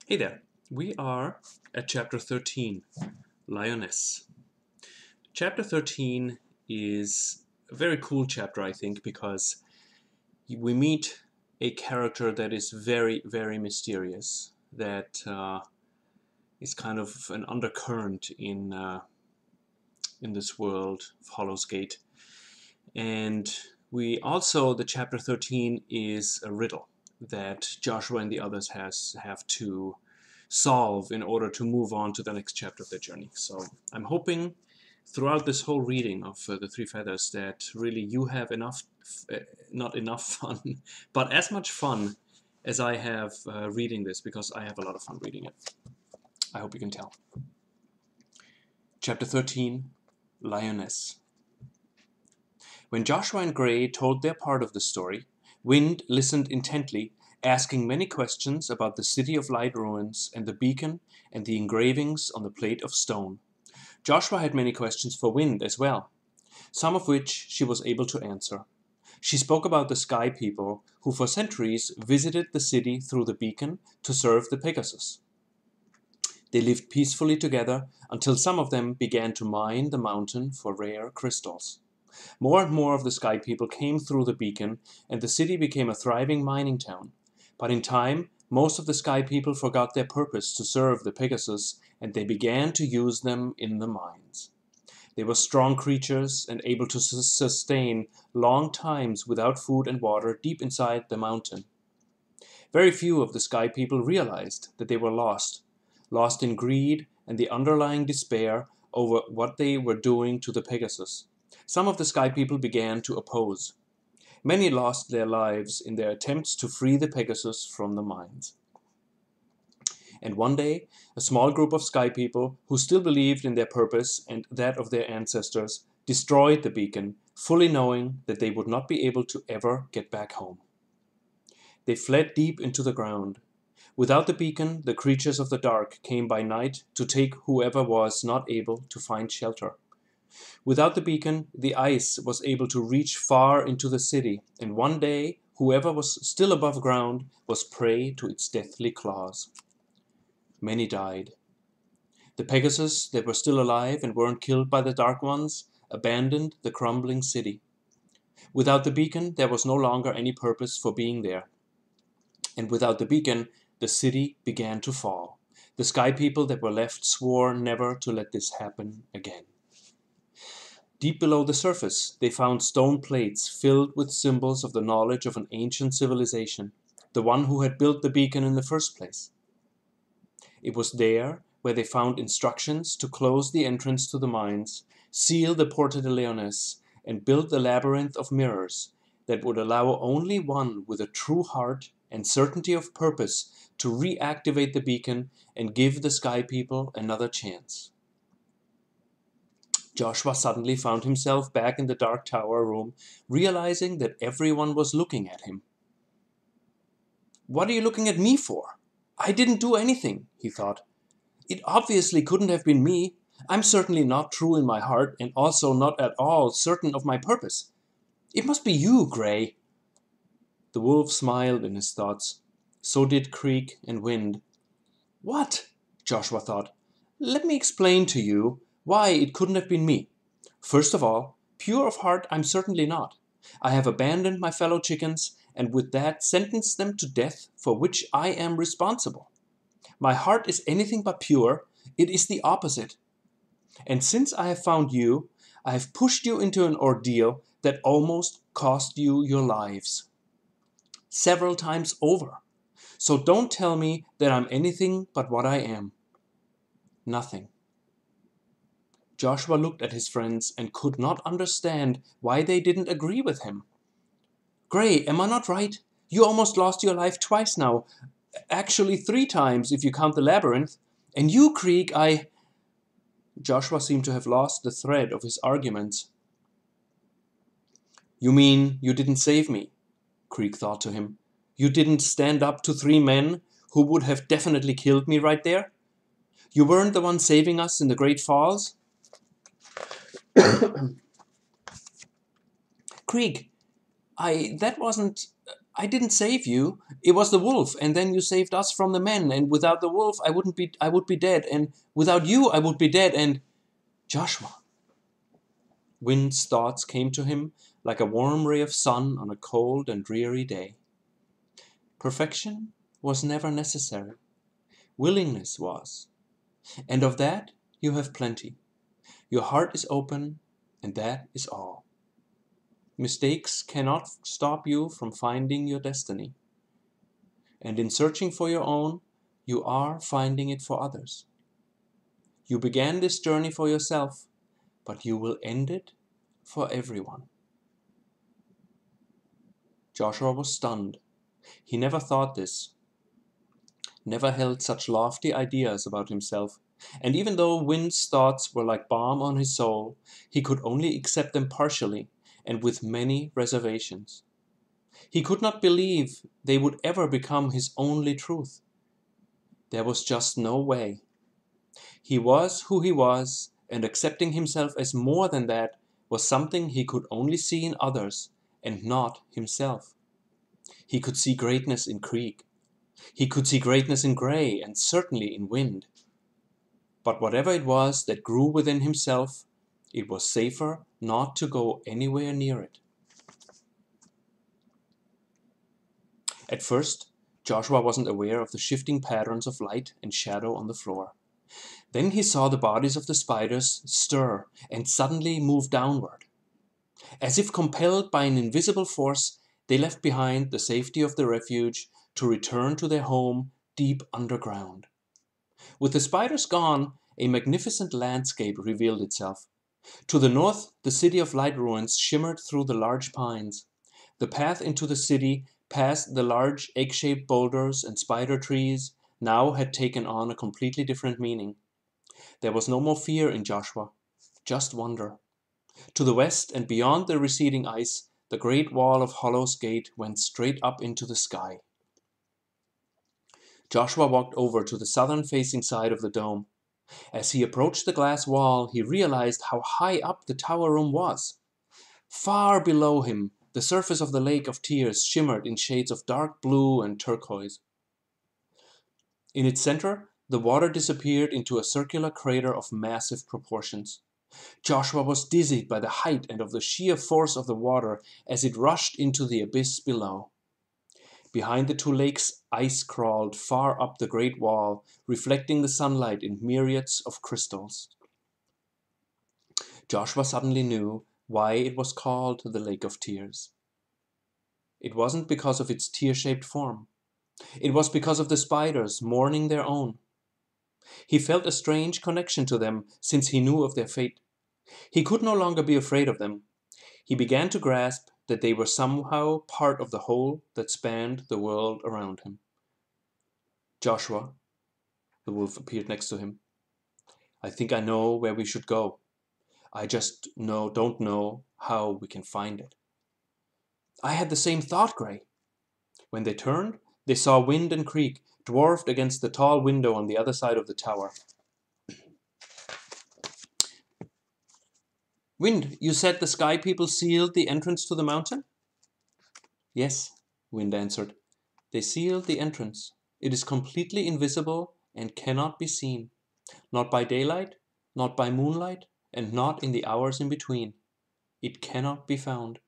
Hey there, we are at chapter 13, Lioness. Chapter 13 is a very cool chapter, I think, because we meet a character that is very, very mysterious, that is kind of an undercurrent in this world of Hollow's Gate. And the chapter 13 is a riddle that Joshua and the others have to solve in order to move on to the next chapter of their journey. So I'm hoping throughout this whole reading of The Three Feathers that really you have not enough fun, but as much fun as I have reading this, because I have a lot of fun reading it. I hope you can tell. Chapter 13, Lioness. When Joshua and Gray told their part of the story, Wind listened intently, asking many questions about the City of Light ruins and the beacon and the engravings on the plate of stone. Joshua had many questions for Wind as well, some of which she was able to answer. She spoke about the Sky People who for centuries visited the city through the beacon to serve the Pegasus. They lived peacefully together until some of them began to mine the mountain for rare crystals. More and more of the Sky People came through the beacon, and the city became a thriving mining town. But in time, most of the Sky People forgot their purpose to serve the Pegasus, and they began to use them in the mines. They were strong creatures and able to sustain long times without food and water deep inside the mountain. Very few of the Sky People realized that they were lost in greed and the underlying despair over what they were doing to the Pegasus. Some of the Sky People began to oppose. Many lost their lives in their attempts to free the Pegasus from the mines. And one day, a small group of Sky People, who still believed in their purpose and that of their ancestors, destroyed the beacon, fully knowing that they would not be able to ever get back home. They fled deep into the ground. Without the beacon, the creatures of the dark came by night to take whoever was not able to find shelter. Without the beacon, the ice was able to reach far into the city, and one day, whoever was still above ground was prey to its deathly claws. Many died. The Pegasus that were still alive and weren't killed by the Dark Ones abandoned the crumbling city. Without the beacon, there was no longer any purpose for being there. And without the beacon, the city began to fall. The Sky People that were left swore never to let this happen again. Deep below the surface, they found stone plates filled with symbols of the knowledge of an ancient civilization, the one who had built the beacon in the first place. It was there where they found instructions to close the entrance to the mines, seal the Porte Des Lioness, and build the labyrinth of mirrors that would allow only one with a true heart and certainty of purpose to reactivate the beacon and give the Sky People another chance. Joshua suddenly found himself back in the dark tower room, realizing that everyone was looking at him. "What are you looking at me for? I didn't do anything," he thought. "It obviously couldn't have been me. I'm certainly not true in my heart and also not at all certain of my purpose. It must be you, Gray." The wolf smiled in his thoughts. So did Krieg and Wind. "What?" Joshua thought. "Let me explain to you why it couldn't have been me. First of all, pure of heart I'm certainly not. I have abandoned my fellow chickens and with that sentenced them to death for which I am responsible. My heart is anything but pure, it is the opposite. And since I have found you, I have pushed you into an ordeal that almost cost you your lives. Several times over. So don't tell me that I'm anything but what I am. Nothing." Joshua looked at his friends and could not understand why they didn't agree with him. "Gray, am I not right? You almost lost your life twice now. Actually 3 times if you count the labyrinth. And you, Krieg, Joshua seemed to have lost the thread of his arguments. "You mean you didn't save me?" Krieg thought to him. "You didn't stand up to 3 men who would have definitely killed me right there? You weren't the one saving us in the Great Falls?" "Krieg, That wasn't... I didn't save you. It was the wolf, and then you saved us from the men, and without the wolf I would be dead, and without you I would be dead, and... Joshua. Wind's thoughts came to him like a warm ray of sun on a cold and dreary day. Perfection was never necessary. Willingness was. And of that you have plenty. Your heart is open, and that is all. Mistakes cannot stop you from finding your destiny. And in searching for your own, you are finding it for others. You began this journey for yourself, but you will end it for everyone. Joshua was stunned. He never thought this, never held such lofty ideas about himself, and even though Wind's thoughts were like balm on his soul, he could only accept them partially and with many reservations. He could not believe they would ever become his only truth. There was just no way. He was who he was, and accepting himself as more than that was something he could only see in others and not himself. He could see greatness in Krieg. He could see greatness in Gray and certainly in Wind. But whatever it was that grew within himself, it was safer not to go anywhere near it. At first, Joshua wasn't aware of the shifting patterns of light and shadow on the floor. Then he saw the bodies of the spiders stir and suddenly move downward. As if compelled by an invisible force, they left behind the safety of the refuge to return to their home deep underground. With the spiders gone, a magnificent landscape revealed itself. To the north, the City of Light ruins shimmered through the large pines. The path into the city, past the large egg-shaped boulders and spider trees, now had taken on a completely different meaning. There was no more fear in Joshua, just wonder. To the west and beyond the receding ice, the great wall of Hollow's Gate went straight up into the sky. Joshua walked over to the southern-facing side of the dome. As he approached the glass wall, he realized how high up the tower room was. Far below him, the surface of the Lake of Tears shimmered in shades of dark blue and turquoise. In its center, the water disappeared into a circular crater of massive proportions. Joshua was dizzied by the height and of the sheer force of the water as it rushed into the abyss below. Behind the two lakes, ice crawled far up the great wall, reflecting the sunlight in myriads of crystals. Joshua suddenly knew why it was called the Lake of Tears. It wasn't because of its tear-shaped form. It was because of the spiders mourning their own. He felt a strange connection to them since he knew of their fate. He could no longer be afraid of them. He began to grasp that they were somehow part of the whole that spanned the world around him. Joshua, the wolf appeared next to him. I think I know where we should go. I just don't know how we can find it. I had the same thought, Gray. When they turned, they saw Wind and Krieg, dwarfed against the tall window on the other side of the tower. Wind, you said the sky people sealed the entrance to the mountain? Yes, Wind answered. They sealed the entrance. It is completely invisible and cannot be seen. Not by daylight, not by moonlight, and not in the hours in between. It cannot be found.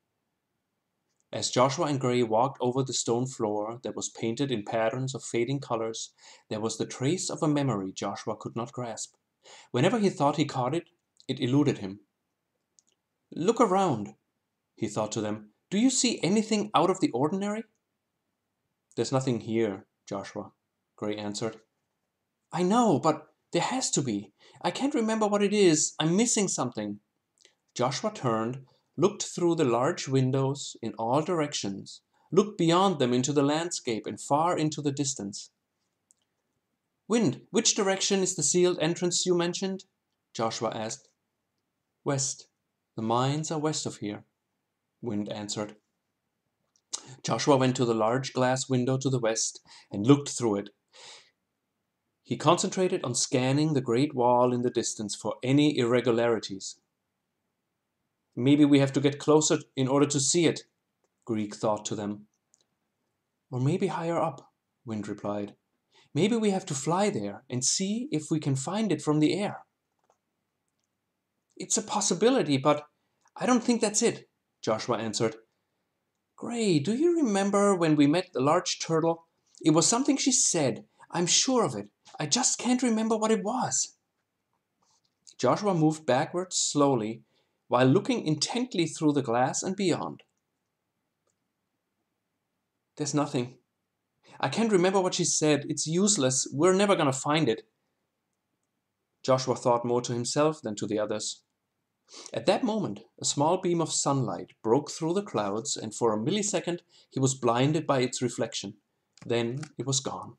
As Joshua and Gray walked over the stone floor that was painted in patterns of fading colors, there was the trace of a memory Joshua could not grasp. Whenever he thought he caught it, it eluded him. Look around, he thought to them. Do you see anything out of the ordinary? There's nothing here, Joshua, Gray answered. I know, but there has to be. I can't remember what it is. I'm missing something. Joshua turned, looked through the large windows in all directions, looked beyond them into the landscape and far into the distance. Wind, which direction is the sealed entrance you mentioned? Joshua asked. West. The mines are west of here, Wind answered. Joshua went to the large glass window to the west and looked through it. He concentrated on scanning the great wall in the distance for any irregularities. Maybe we have to get closer in order to see it, Krieg thought to them. Or maybe higher up, Wind replied. Maybe we have to fly there and see if we can find it from the air. It's a possibility, but I don't think that's it, Joshua answered. Gray, do you remember when we met the large turtle? It was something she said. I'm sure of it. I just can't remember what it was. Joshua moved backwards slowly while looking intently through the glass and beyond. There's nothing. I can't remember what she said. It's useless. We're never going to find it. Joshua thought more to himself than to the others. At that moment, a small beam of sunlight broke through the clouds, and for a millisecond he was blinded by its reflection. Then it was gone.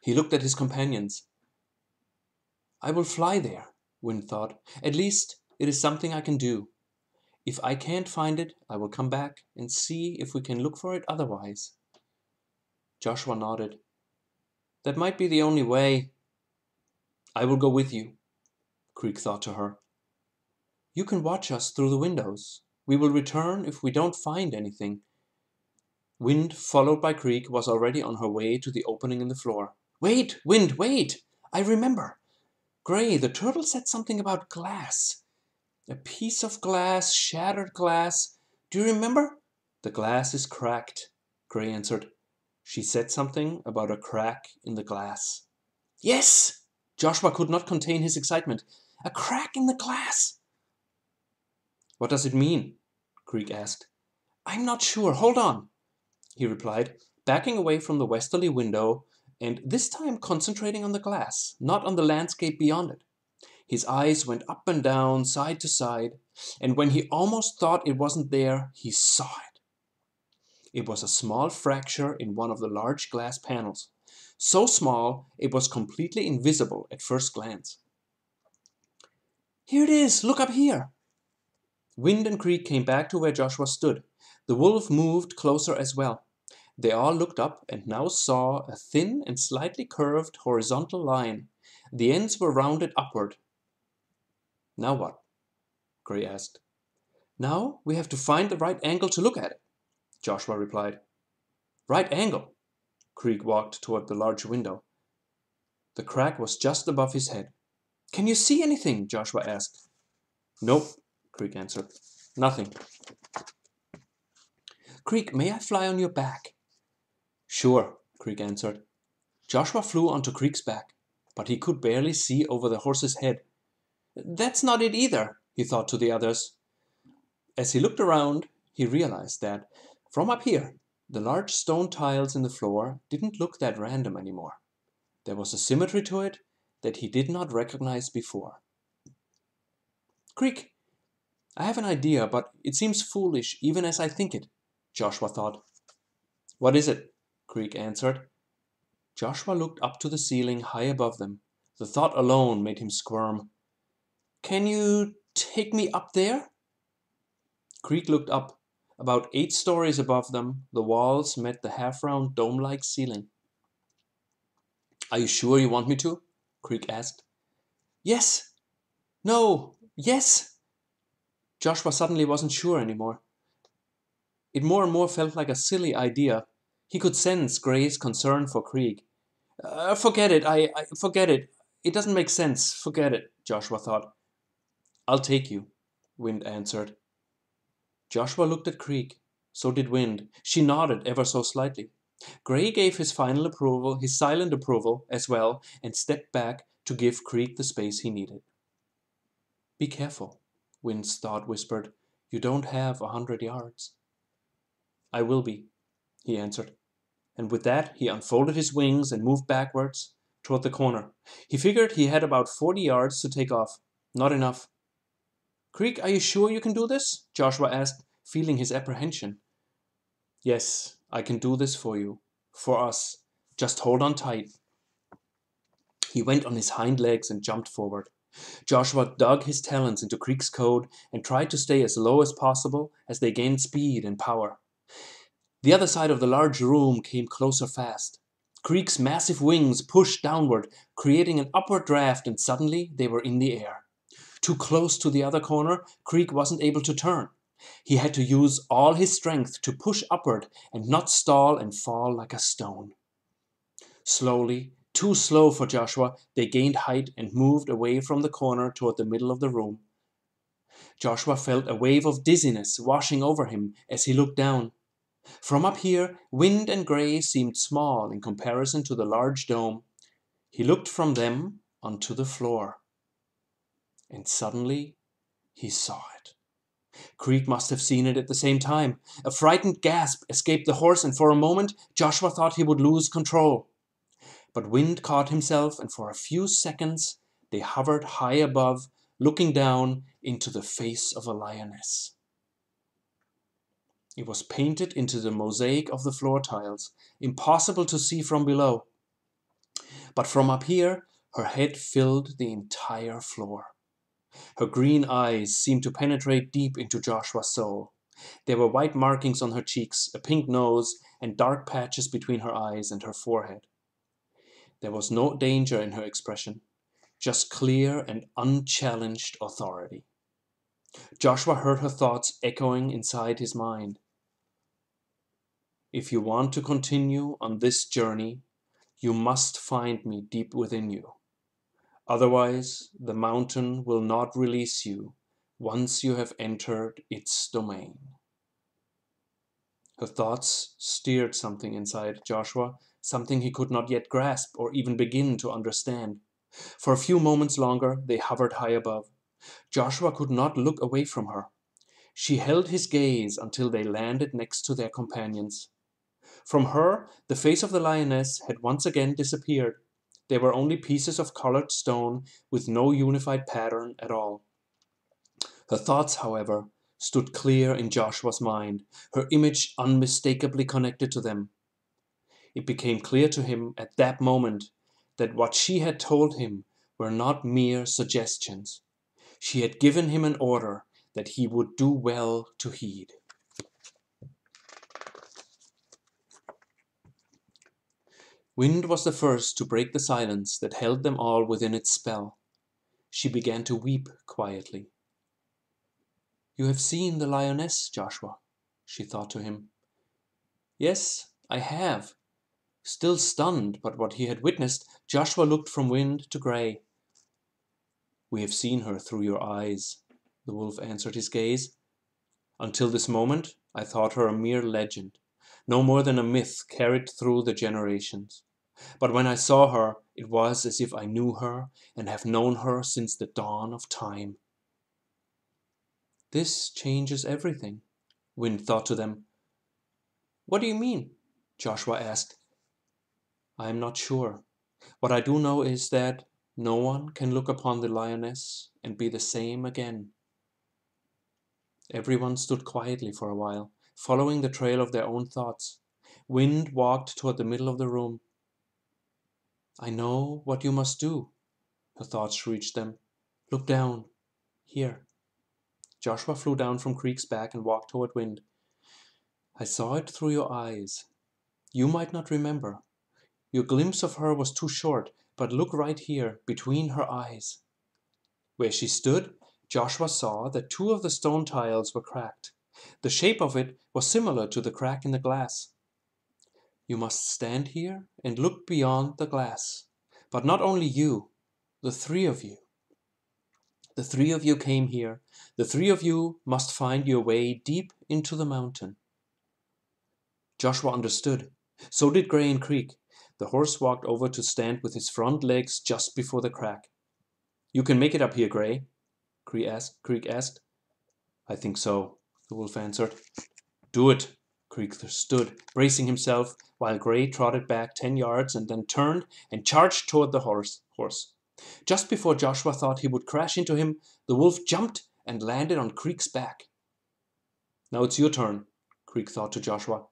He looked at his companions. I will fly there, Wind thought. At least it is something I can do. If I can't find it, I will come back and see if we can look for it otherwise. Joshua nodded. That might be the only way. I will go with you, Krieg thought to her. You can watch us through the windows. We will return if we don't find anything. Wind, followed by Krieg, was already on her way to the opening in the floor. Wait, Wind, wait! I remember. Gray, the turtle said something about glass. A piece of glass, shattered glass. Do you remember? The glass is cracked, Gray answered. She said something about a crack in the glass. Yes! Joshua could not contain his excitement. A crack in the glass! What does it mean? Krieg asked. I'm not sure. Hold on, he replied, backing away from the westerly window and this time concentrating on the glass, not on the landscape beyond it. His eyes went up and down, side to side, and when he almost thought it wasn't there, he saw it. It was a small fracture in one of the large glass panels, so small it was completely invisible at first glance. Here it is! Look up here! Wind and Krieg came back to where Joshua stood. The wolf moved closer as well. They all looked up and now saw a thin and slightly curved horizontal line. The ends were rounded upward. Now what? Gray asked. Now we have to find the right angle to look at it, Joshua replied. Right angle? Krieg walked toward the large window. The crack was just above his head. Can you see anything? Joshua asked. Nope, Krieg answered. Nothing. Krieg, may I fly on your back? Sure, Krieg answered. Joshua flew onto Krieg's back, but he could barely see over the horse's head. That's not it either, he thought to the others. As he looked around, he realized that, from up here, the large stone tiles in the floor didn't look that random anymore. There was a symmetry to it that he did not recognize before. Krieg, I have an idea, but it seems foolish even as I think it, Joshua thought. What is it? Krieg answered. Joshua looked up to the ceiling high above them. The thought alone made him squirm. Can you take me up there? Krieg looked up. About 8 stories above them, the walls met the half-round dome-like ceiling. Are you sure you want me to? Krieg asked. Yes. No. Yes. Joshua suddenly wasn't sure anymore. It more and more felt like a silly idea. He could sense Gray's concern for Krieg. Forget it. I forget it. It doesn't make sense. Forget it, Joshua thought. I'll take you, Wind answered. Joshua looked at Krieg. So did Wind. She nodded ever so slightly. Gray gave his final approval, his silent approval as well, and stepped back to give Krieg the space he needed. Be careful, Wind's thought whispered. You don't have 100 yards. I will be, he answered. And with that, he unfolded his wings and moved backwards toward the corner. He figured he had about 40 yards to take off. Not enough. Krieg, are you sure you can do this? Joshua asked, feeling his apprehension. Yes, I can do this for you. For us. Just hold on tight. He went on his hind legs and jumped forward. Joshua dug his talons into Krieg's coat and tried to stay as low as possible as they gained speed and power. The other side of the large room came closer fast. Krieg's massive wings pushed downward, creating an upward draft, and suddenly they were in the air. Too close to the other corner, Krieg wasn't able to turn. He had to use all his strength to push upward and not stall and fall like a stone. Slowly, too slow for Joshua, they gained height and moved away from the corner toward the middle of the room. Joshua felt a wave of dizziness washing over him as he looked down. From up here, Wind and Gray seemed small in comparison to the large dome. He looked from them onto the floor. And suddenly, he saw it. Krieg must have seen it at the same time. A frightened gasp escaped the horse, and for a moment, Joshua thought he would lose control. But Wind caught himself, and for a few seconds, they hovered high above, looking down into the face of a lioness. It was painted into the mosaic of the floor tiles, impossible to see from below. But from up here, her head filled the entire floor. Her green eyes seemed to penetrate deep into Joshua's soul. There were white markings on her cheeks, a pink nose, and dark patches between her eyes and her forehead. There was no danger in her expression, just clear and unchallenged authority. Joshua heard her thoughts echoing inside his mind. If you want to continue on this journey, you must find me deep within you. Otherwise, the mountain will not release you once you have entered its domain. Her thoughts stirred something inside Joshua, something he could not yet grasp or even begin to understand. For a few moments longer, they hovered high above. Joshua could not look away from her. She held his gaze until they landed next to their companions. From her, the face of the lioness had once again disappeared. They were only pieces of colored stone with no unified pattern at all. Her thoughts, however, stood clear in Joshua's mind, her image unmistakably connected to them. It became clear to him at that moment that what she had told him were not mere suggestions. She had given him an order that he would do well to heed. Wind was the first to break the silence that held them all within its spell. She began to weep quietly. "You have seen the lioness, Joshua," she thought to him. "Yes, I have." Still stunned by what he had witnessed, Joshua looked from Wind to Gray. "We have seen her through your eyes," the wolf answered his gaze. "Until this moment, I thought her a mere legend, no more than a myth carried through the generations. But when I saw her, it was as if I knew her and have known her since the dawn of time." "This changes everything," Wind thought to them. "What do you mean?" Joshua asked. "I am not sure. What I do know is that no one can look upon the lioness and be the same again." Everyone stood quietly for a while, following the trail of their own thoughts. Wind walked toward the middle of the room. "I know what you must do," her thoughts reached them. "Look down. Here." Joshua flew down from Krieg's back and walked toward Wind. "I saw it through your eyes. You might not remember. Your glimpse of her was too short, but look right here, between her eyes." Where she stood, Joshua saw that two of the stone tiles were cracked. The shape of it was similar to the crack in the glass. "You must stand here and look beyond the glass. But not only you, the three of you. The three of you came here. The three of you must find your way deep into the mountain." Joshua understood. So did Gray and Krieg. The horse walked over to stand with his front legs just before the crack. "You can make it up here, Gray?" Krieg asked. "I think so," the wolf answered. "Do it." Krieg stood, bracing himself, while Gray trotted back 10 yards and then turned and charged toward the horse. Just before Joshua thought he would crash into him, the wolf jumped and landed on Krieg's back. "Now it's your turn," Krieg thought to Joshua.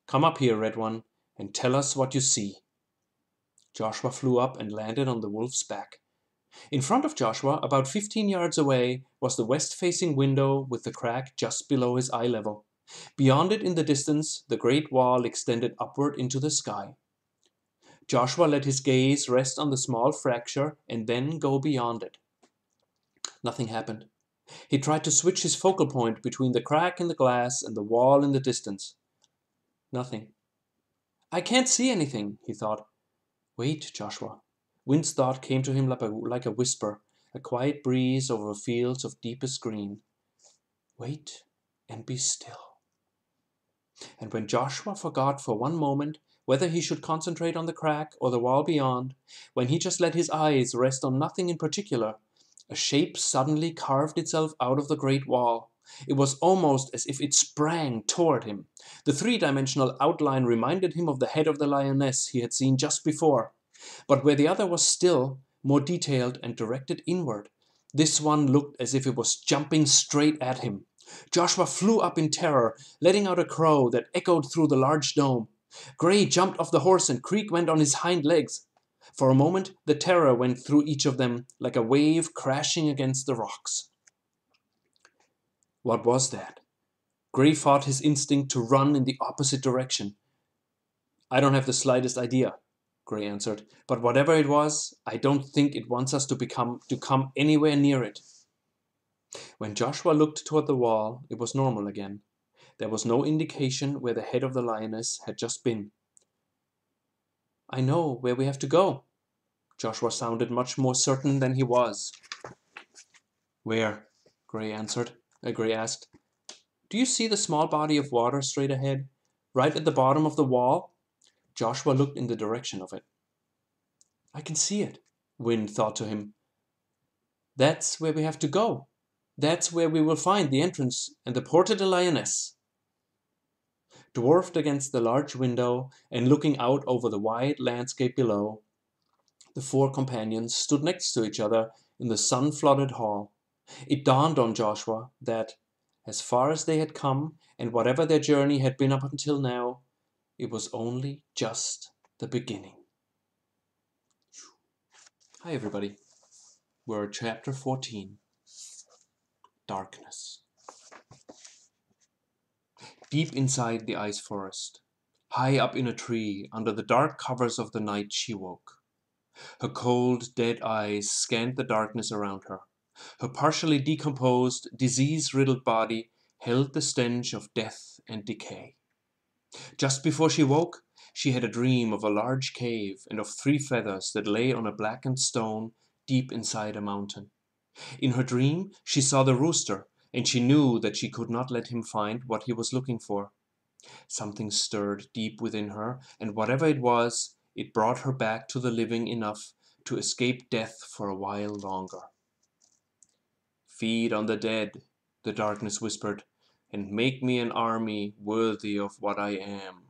"Come up here, Red One, and tell us what you see." Joshua flew up and landed on the wolf's back. In front of Joshua, about 15 yards away, was the west-facing window with the crack just below his eye level. Beyond it in the distance, the great wall extended upward into the sky. Joshua let his gaze rest on the small fracture and then go beyond it. Nothing happened. He tried to switch his focal point between the crack in the glass and the wall in the distance. Nothing. I can't see anything, he thought. Wait, Joshua. Wind's thought came to him like a whisper, a quiet breeze over fields of deepest green. Wait and be still. And when Joshua forgot for one moment whether he should concentrate on the crack or the wall beyond, when he just let his eyes rest on nothing in particular, a shape suddenly carved itself out of the great wall. It was almost as if it sprang toward him. The three-dimensional outline reminded him of the head of the lioness he had seen just before. But where the other was still, more detailed and directed inward, this one looked as if it was jumping straight at him. Joshua flew up in terror, letting out a crow that echoed through the large dome. Gray jumped off the horse and Krieg went on his hind legs. For a moment, the terror went through each of them like a wave crashing against the rocks. What was that? Gray fought his instinct to run in the opposite direction. I don't have the slightest idea, Gray answered, but whatever it was, I don't think it wants us to come anywhere near it. When Joshua looked toward the wall, it was normal again. There was no indication where the head of the lioness had just been. I know where we have to go. Joshua sounded much more certain than he was. Where? Gray asked. Do you see the small body of water straight ahead, right at the bottom of the wall? Joshua looked in the direction of it. I can see it, Wind thought to him. That's where we have to go. That's where we will find the entrance and the Porte Des Lioness. Dwarfed against the large window and looking out over the wide landscape below, the four companions stood next to each other in the sun-flooded hall. It dawned on Joshua that, as far as they had come, and whatever their journey had been up until now, it was only just the beginning. Hi everybody. We're at chapter 14. Darkness. Deep inside the ice forest, high up in a tree, under the dark covers of the night, she woke. Her cold, dead eyes scanned the darkness around her. Her partially decomposed, disease-riddled body held the stench of death and decay. Just before she woke, she had a dream of a large cave and of 3 feathers that lay on a blackened stone deep inside a mountain. In her dream, she saw the rooster, and she knew that she could not let him find what he was looking for. Something stirred deep within her, and whatever it was, it brought her back to the living enough to escape death for a while longer. Feed on the dead, the darkness whispered, and make me an army worthy of what I am.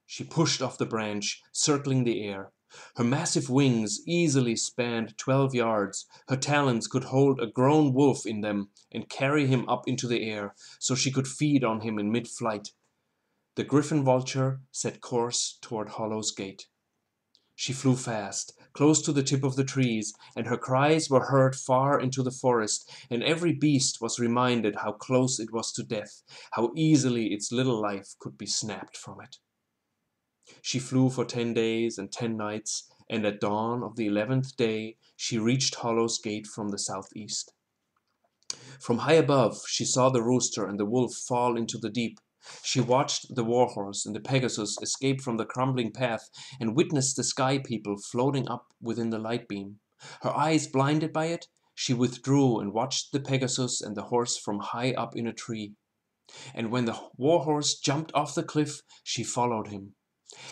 She pushed off the branch, circling the air. Her massive wings easily spanned 12 yards. Her talons could hold a grown wolf in them and carry him up into the air, so she could feed on him in mid-flight. The griffin vulture set course toward Hollow's Gate. She flew fast, close to the tip of the trees, and her cries were heard far into the forest, and every beast was reminded how close it was to death, how easily its little life could be snapped from it. She flew for 10 days and 10 nights, and at dawn of the 11th day she reached Hollow's Gate from the southeast. From high above she saw the rooster and the wolf fall into the deep. She watched the warhorse and the Pegasus escape from the crumbling path and witnessed the sky people floating up within the light beam. Her eyes blinded by it, she withdrew and watched the Pegasus and the horse from high up in a tree. And when the warhorse jumped off the cliff, she followed him.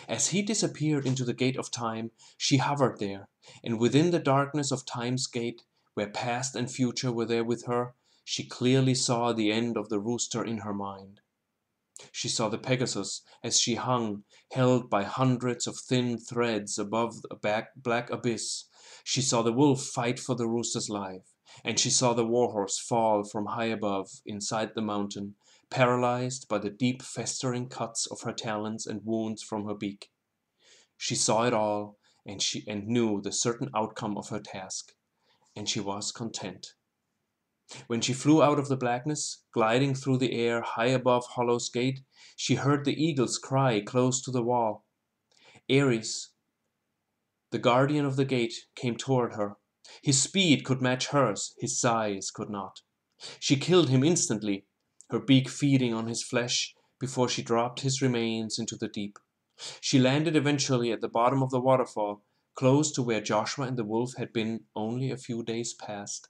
As he disappeared into the gate of time, she hovered there, and within the darkness of time's gate, where past and future were there with her, she clearly saw the end of the rooster in her mind. She saw the Pegasus as she hung, held by hundreds of thin threads above a black abyss. She saw the wolf fight for the rooster's life, and she saw the warhorse fall from high above, inside the mountain, paralyzed by the deep festering cuts of her talons and wounds from her beak. She saw it all, and knew the certain outcome of her task, and she was content. When she flew out of the blackness, gliding through the air high above Hollow's Gate, she heard the eagles cry close to the wall. Ares, the guardian of the gate, came toward her. His speed could match hers, his size could not. She killed him instantly, her beak feeding on his flesh before she dropped his remains into the deep. She landed eventually at the bottom of the waterfall, close to where Joshua and the wolf had been only a few days past.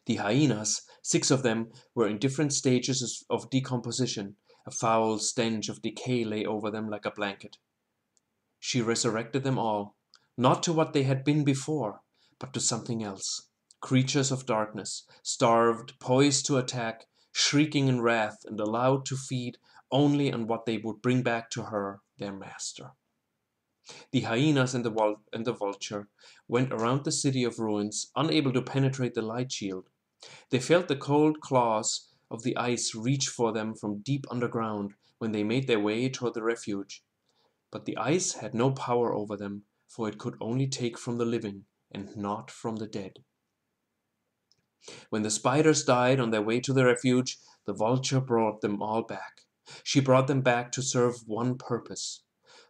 The hyenas, 6 of them, were in different stages of decomposition. A foul stench of decay lay over them like a blanket. She resurrected them all, not to what they had been before, but to something else. Creatures of darkness, starved, poised to attack, shrieking in wrath, and allowed to feed only on what they would bring back to her, their master. The hyenas and the vulture went around the city of ruins, unable to penetrate the light shield. They felt the cold claws of the ice reach for them from deep underground when they made their way toward the refuge. But the ice had no power over them, for it could only take from the living and not from the dead. When the spiders died on their way to the refuge, the vulture brought them all back. She brought them back to serve one purpose: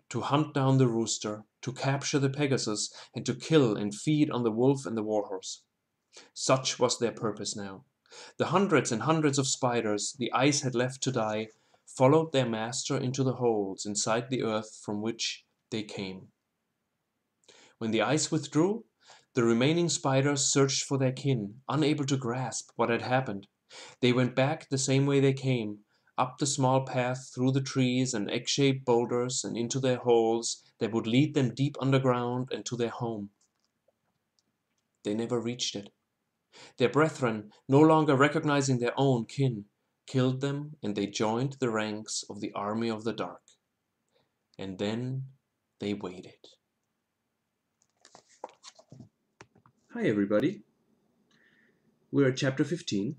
to hunt down the rooster, to capture the Pegasus, and to kill and feed on the wolf and the warhorse. Such was their purpose now. The hundreds and hundreds of spiders the ice had left to die followed their master into the holes inside the earth from which they came. When the ice withdrew, the remaining spiders searched for their kin, unable to grasp what had happened. They went back the same way they came, up the small path through the trees and egg-shaped boulders and into their holes that would lead them deep underground and to their home. They never reached it. Their brethren, no longer recognizing their own kin, killed them, and they joined the ranks of the army of the dark. And then they waited. Hi everybody. We're at chapter 15.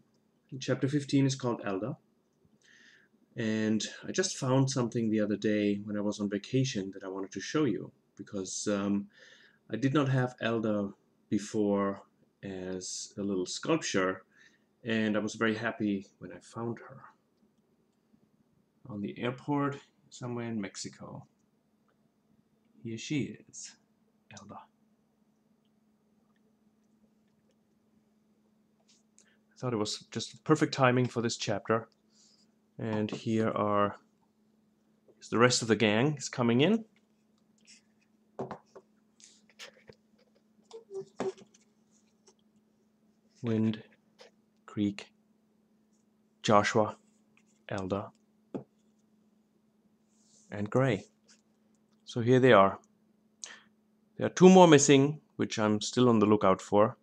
Chapter 15 is called Elda. And I just found something the other day when I was on vacation that I wanted to show you, because I did not have Elda before as a little sculpture, and I was very happy when I found her on the airport somewhere in Mexico. Here she is, Elda. I thought it was just perfect timing for this chapter. And here is the rest of the gang is coming in. Wind, Krieg, Joshua, Elda, and Gray. So here they are. There are 2 more missing, which I'm still on the lookout for.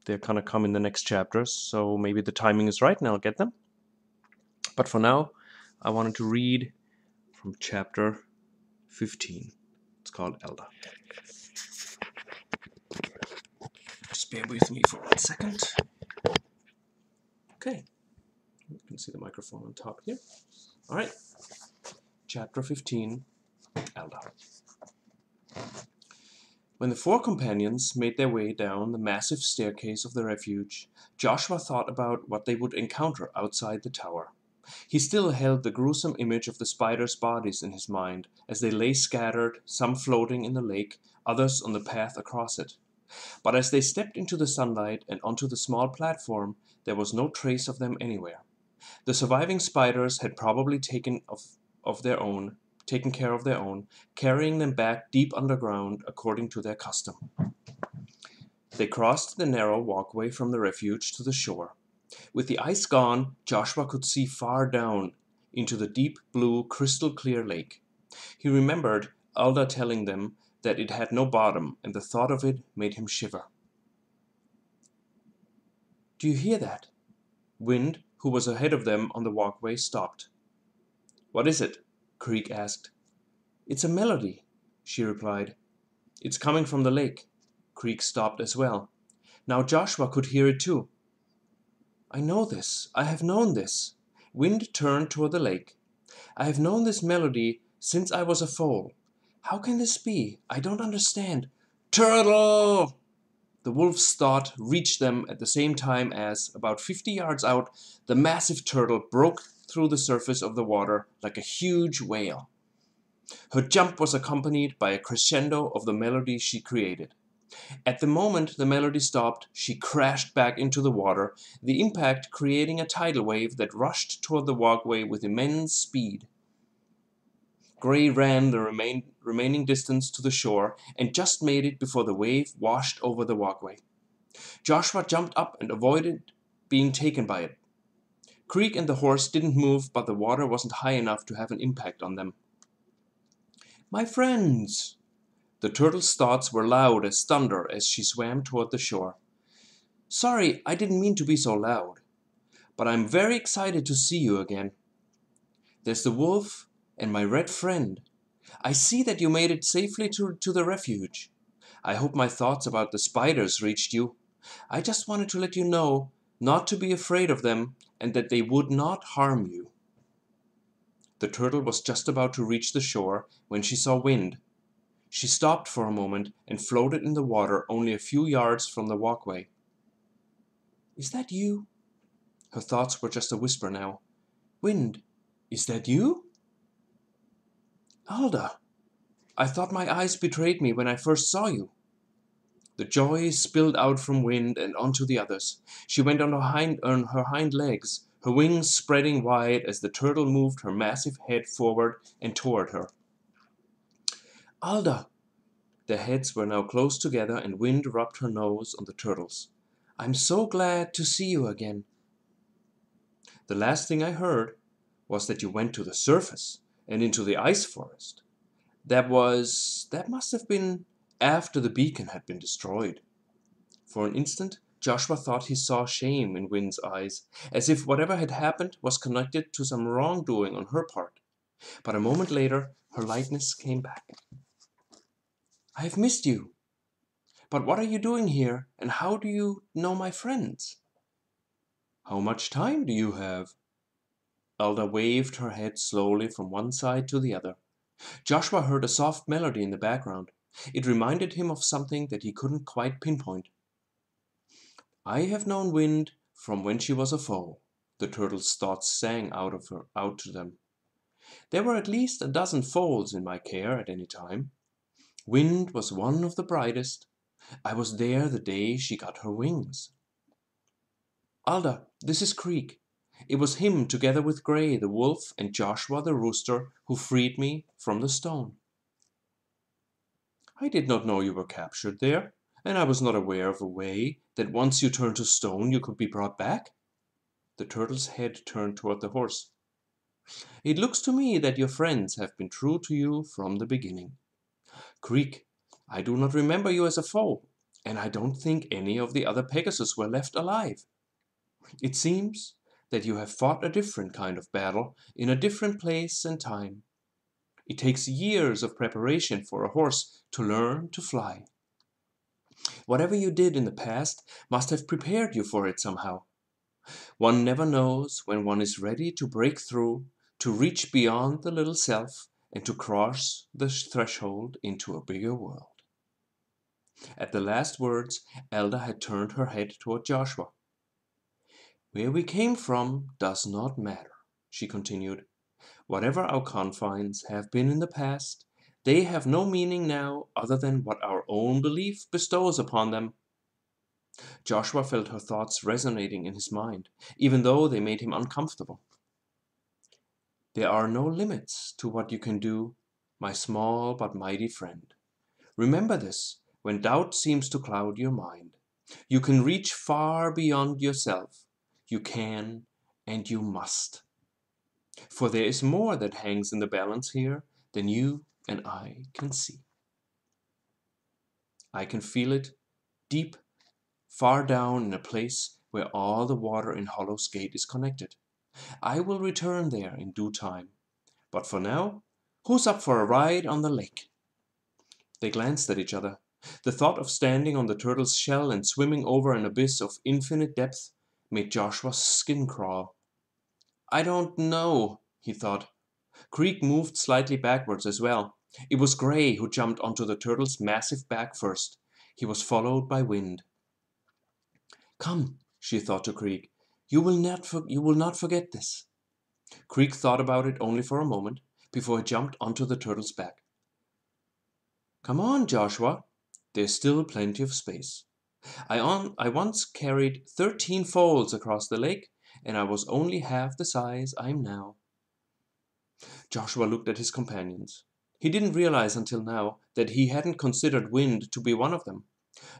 They're gonna come in the next chapters, so maybe the timing is right and I'll get them. But for now, I wanted to read from chapter 15. It's called Elda. Just bear with me for 1 second. Okay. You can see the microphone on top here. All right. Chapter 15, Elda. When the 4 companions made their way down the massive staircase of the refuge, Joshua thought about what they would encounter outside the tower. He still held the gruesome image of the spiders' bodies in his mind as they lay scattered, some floating in the lake, others on the path across it. But as they stepped into the sunlight and onto the small platform, there was no trace of them anywhere. The surviving spiders had probably taken care of their own, carrying them back deep underground according to their custom. They crossed the narrow walkway from the refuge to the shore. With the ice gone, Joshua could see far down into the deep blue, crystal-clear lake. He remembered Elda telling them that it had no bottom, and the thought of it made him shiver. "Do you hear that?" Wind, who was ahead of them on the walkway, stopped. "What is it?" Krieg asked. "It's a melody," she replied. "It's coming from the lake." Krieg stopped as well. Now Joshua could hear it too. "I know this. I have known this." Wind turned toward the lake. "I have known this melody since I was a foal. How can this be? I don't understand." "Turtle!" The wolf's thought reached them at the same time as, about 50 yards out, the massive turtle broke through the surface of the water like a huge whale. Her jump was accompanied by a crescendo of the melody she created. At the moment the melody stopped, she crashed back into the water, the impact creating a tidal wave that rushed toward the walkway with immense speed. Gray ran the remaining distance to the shore and just made it before the wave washed over the walkway. Joshua jumped up and avoided being taken by it. Krieg and the horse didn't move, but the water wasn't high enough to have an impact on them. "My friends!" The turtle's thoughts were loud as thunder as she swam toward the shore. "Sorry, I didn't mean to be so loud, but I'm very excited to see you again. There's the wolf and my red friend. I see that you made it safely to the refuge. I hope my thoughts about the spiders reached you. I just wanted to let you know not to be afraid of them and that they would not harm you." The turtle was just about to reach the shore when she saw Wind. She stopped for a moment and floated in the water only a few yards from the walkway. "Is that you?" Her thoughts were just a whisper now. "Wind, is that you?" "Alda, I thought my eyes betrayed me when I first saw you." The joy spilled out from Wind and onto the others. She went on her hind legs, her wings spreading wide as the turtle moved her massive head forward and toward her. "Alda!" Their heads were now close together and Wind rubbed her nose on the turtle's. "I'm so glad to see you again." "The last thing I heard was that you went to the surface and into the ice forest. That must have been after the beacon had been destroyed." For an instant, Joshua thought he saw shame in Wind's eyes, as if whatever had happened was connected to some wrongdoing on her part. But a moment later, her lightness came back. "I have missed you. But what are you doing here, and how do you know my friends?" "How much time do you have?" Alda waved her head slowly from one side to the other. Joshua heard a soft melody in the background. It reminded him of something that he couldn't quite pinpoint. "I have known Wind from when she was a foal," the turtle's thoughts sang out to them. "There were at least a dozen foals in my care at any time. Wind was one of the brightest. I was there the day she got her wings." "Alda, this is Krieg. It was him, together with Gray the wolf and Joshua the rooster, who freed me from the stone." "I did not know you were captured there, and I was not aware of a way that once you turned to stone you could be brought back." The turtle's head turned toward the horse. "It looks to me that your friends have been true to you from the beginning. Krieg, I do not remember you as a foe, and I don't think any of the other Pegasus were left alive. It seems that you have fought a different kind of battle in a different place and time. It takes years of preparation for a horse to learn to fly. Whatever you did in the past must have prepared you for it somehow. One never knows when one is ready to break through, to reach beyond the little self, and to cross the threshold into a bigger world." At the last words, Elda had turned her head toward Joshua. "Where we came from does not matter," she continued. "Whatever our confines have been in the past, they have no meaning now other than what our own belief bestows upon them." Joshua felt her thoughts resonating in his mind, even though they made him uncomfortable. "There are no limits to what you can do, my small but mighty friend. Remember this when doubt seems to cloud your mind. You can reach far beyond yourself. You can and you must. For there is more that hangs in the balance here than you and I can see. I can feel it deep, far down in a place where all the water in Hollow's Gate is connected. I will return there in due time. But for now, who's up for a ride on the lake?" They glanced at each other. The thought of standing on the turtle's shell and swimming over an abyss of infinite depth made Joshua's skin crawl. "I don't know," he thought. Krieg moved slightly backwards as well. It was Gray who jumped onto the turtle's massive back first. He was followed by Wind. "Come," she thought to Krieg. You will not forget this." Krieg thought about it only for a moment before he jumped onto the turtle's back. "Come on, Joshua. There's still plenty of space. I once carried 13 foals across the lake, and I was only half the size I am now." Joshua looked at his companions. He didn't realize until now that he hadn't considered Wind to be one of them.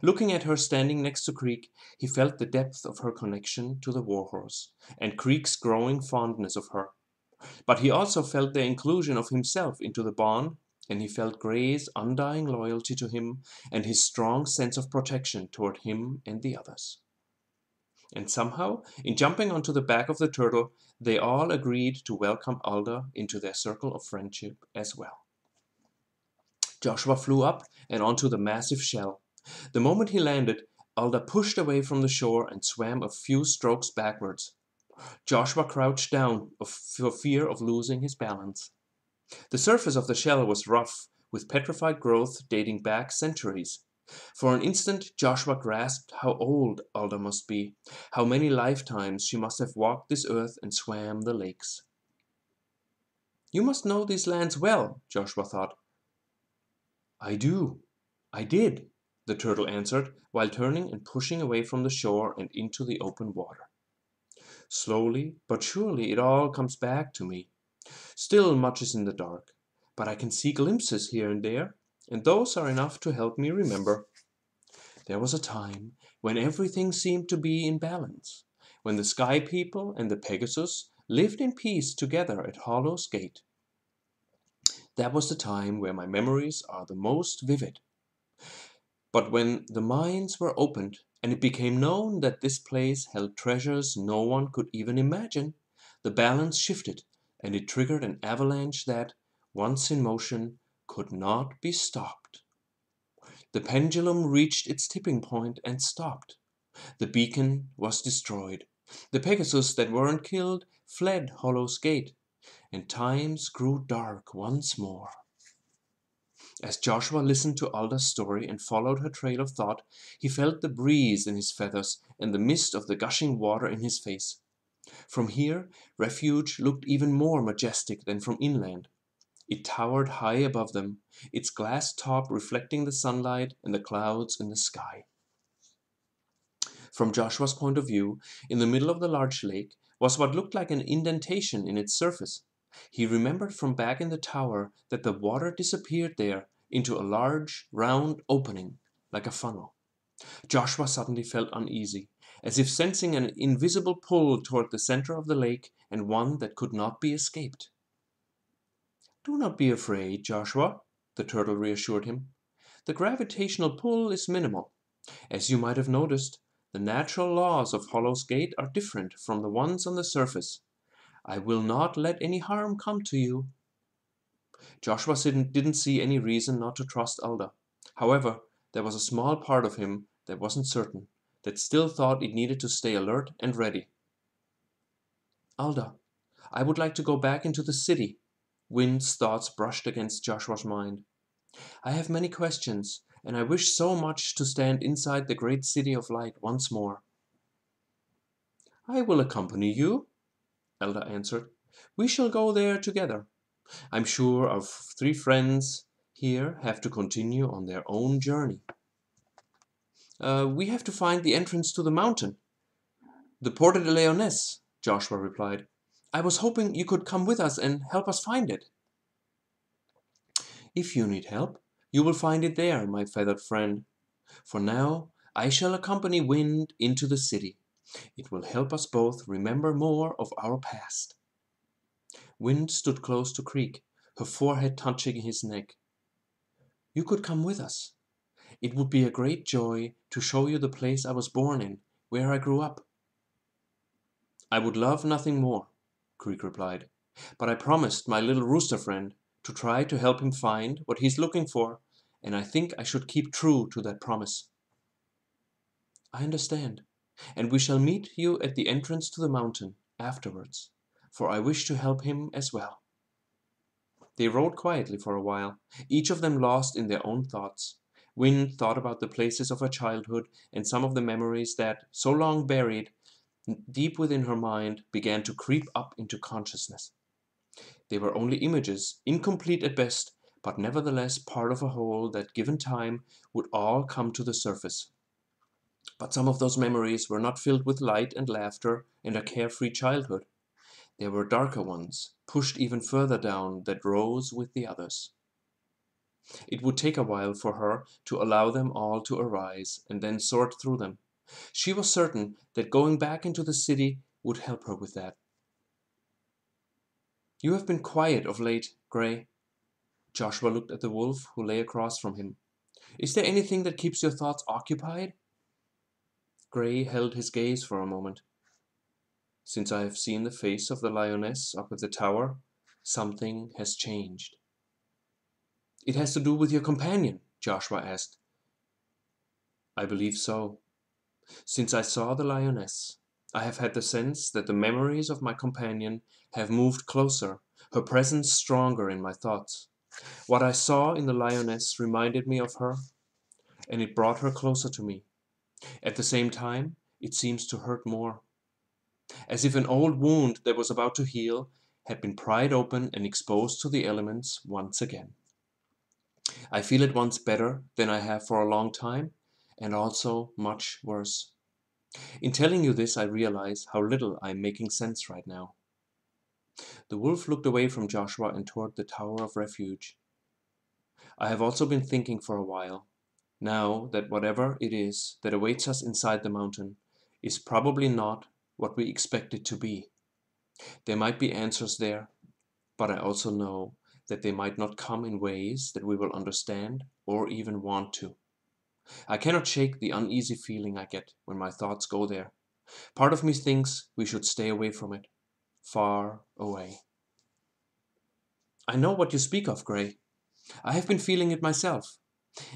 Looking at her standing next to Krieg, he felt the depth of her connection to the warhorse, and Krieg's growing fondness of her. But he also felt the inclusion of himself into the bond, and he felt Gray's undying loyalty to him and his strong sense of protection toward him and the others. And somehow, in jumping onto the back of the turtle, they all agreed to welcome Alda into their circle of friendship as well. Joshua flew up and onto the massive shell. The moment he landed, Alda pushed away from the shore and swam a few strokes backwards. Joshua crouched down for fear of losing his balance. The surface of the shell was rough, with petrified growth dating back centuries. For an instant Joshua grasped how old Alda must be, how many lifetimes she must have walked this earth and swam the lakes. "You must know these lands well," Joshua thought. "I do. I did," the turtle answered, while turning and pushing away from the shore and into the open water. "Slowly but surely it all comes back to me. Still much is in the dark, but I can see glimpses here and there, and those are enough to help me remember. There was a time when everything seemed to be in balance, when the Sky People and the Pegasus lived in peace together at Hollow's Gate. That was the time where my memories are the most vivid. But when the mines were opened and it became known that this place held treasures no one could even imagine, the balance shifted and it triggered an avalanche that, once in motion, could not be stopped. The pendulum reached its tipping point and stopped. The beacon was destroyed. The Pegasus that weren't killed fled Hollow's Gate, and times grew dark once more. As Joshua listened to Alda's story and followed her trail of thought, he felt the breeze in his feathers and the mist of the gushing water in his face. From here, refuge looked even more majestic than from inland. It towered high above them, its glass top reflecting the sunlight and the clouds in the sky. From Joshua's point of view, in the middle of the large lake was what looked like an indentation in its surface. He remembered from back in the tower that the water disappeared there into a large, round opening, like a funnel. Joshua suddenly felt uneasy, as if sensing an invisible pull toward the center of the lake and one that could not be escaped. "Do not be afraid, Joshua," the turtle reassured him. "The gravitational pull is minimal. As you might have noticed, the natural laws of Hollow's Gate are different from the ones on the surface. I will not let any harm come to you." Joshua didn't see any reason not to trust Alda. However, there was a small part of him that wasn't certain, that still thought it needed to stay alert and ready. "Alda, I would like to go back into the city." Wind's thoughts brushed against Joshua's mind. "I have many questions, and I wish so much to stand inside the great city of light once more." "I will accompany you," Alda answered. "We shall go there together. I'm sure our 3 friends here have to continue on their own journey." We have to find the entrance to the mountain." "The Porte Des Lioness," Joshua replied. "I was hoping you could come with us and help us find it." "If you need help, you will find it there, my feathered friend. For now, I shall accompany Wind into the city. It will help us both remember more of our past." Wind stood close to Krieg, her forehead touching his neck. "You could come with us. It would be a great joy to show you the place I was born in, where I grew up." "I would love nothing more," Krieg replied, "but I promised my little rooster friend to try to help him find what he's looking for, and I think I should keep true to that promise." "I understand, and we shall meet you at the entrance to the mountain afterwards, for I wish to help him as well." They rode quietly for a while, each of them lost in their own thoughts. Wind thought about the places of her childhood, and some of the memories that, so long buried, deep within her mind, began to creep up into consciousness. They were only images, incomplete at best, but nevertheless part of a whole that, given time, would all come to the surface. But some of those memories were not filled with light and laughter and a carefree childhood. There were darker ones, pushed even further down, that rose with the others. It would take a while for her to allow them all to arise and then sort through them. She was certain that going back into the city would help her with that. "You have been quiet of late, Gray." Joshua looked at the wolf who lay across from him. "Is there anything that keeps your thoughts occupied?" Gray held his gaze for a moment. "Since I have seen the face of the lioness up at the tower, something has changed." "It has to do with your companion?" Joshua asked. "I believe so. Since I saw the lioness, I have had the sense that the memories of my companion have moved closer, her presence stronger in my thoughts. What I saw in the lioness reminded me of her, and it brought her closer to me. At the same time, it seems to hurt more. As if an old wound that was about to heal had been pried open and exposed to the elements once again. I feel at once better than I have for a long time, and also much worse. In telling you this, I realize how little I am making sense right now." The wolf looked away from Joshua and toward the Tower of Refuge. "I have also been thinking for a while, now that whatever it is that awaits us inside the mountain is probably not what we expect it to be. There might be answers there, but I also know that they might not come in ways that we will understand or even want to. I cannot shake the uneasy feeling I get when my thoughts go there. Part of me thinks we should stay away from it, far away." "I know what you speak of, Gray. I have been feeling it myself.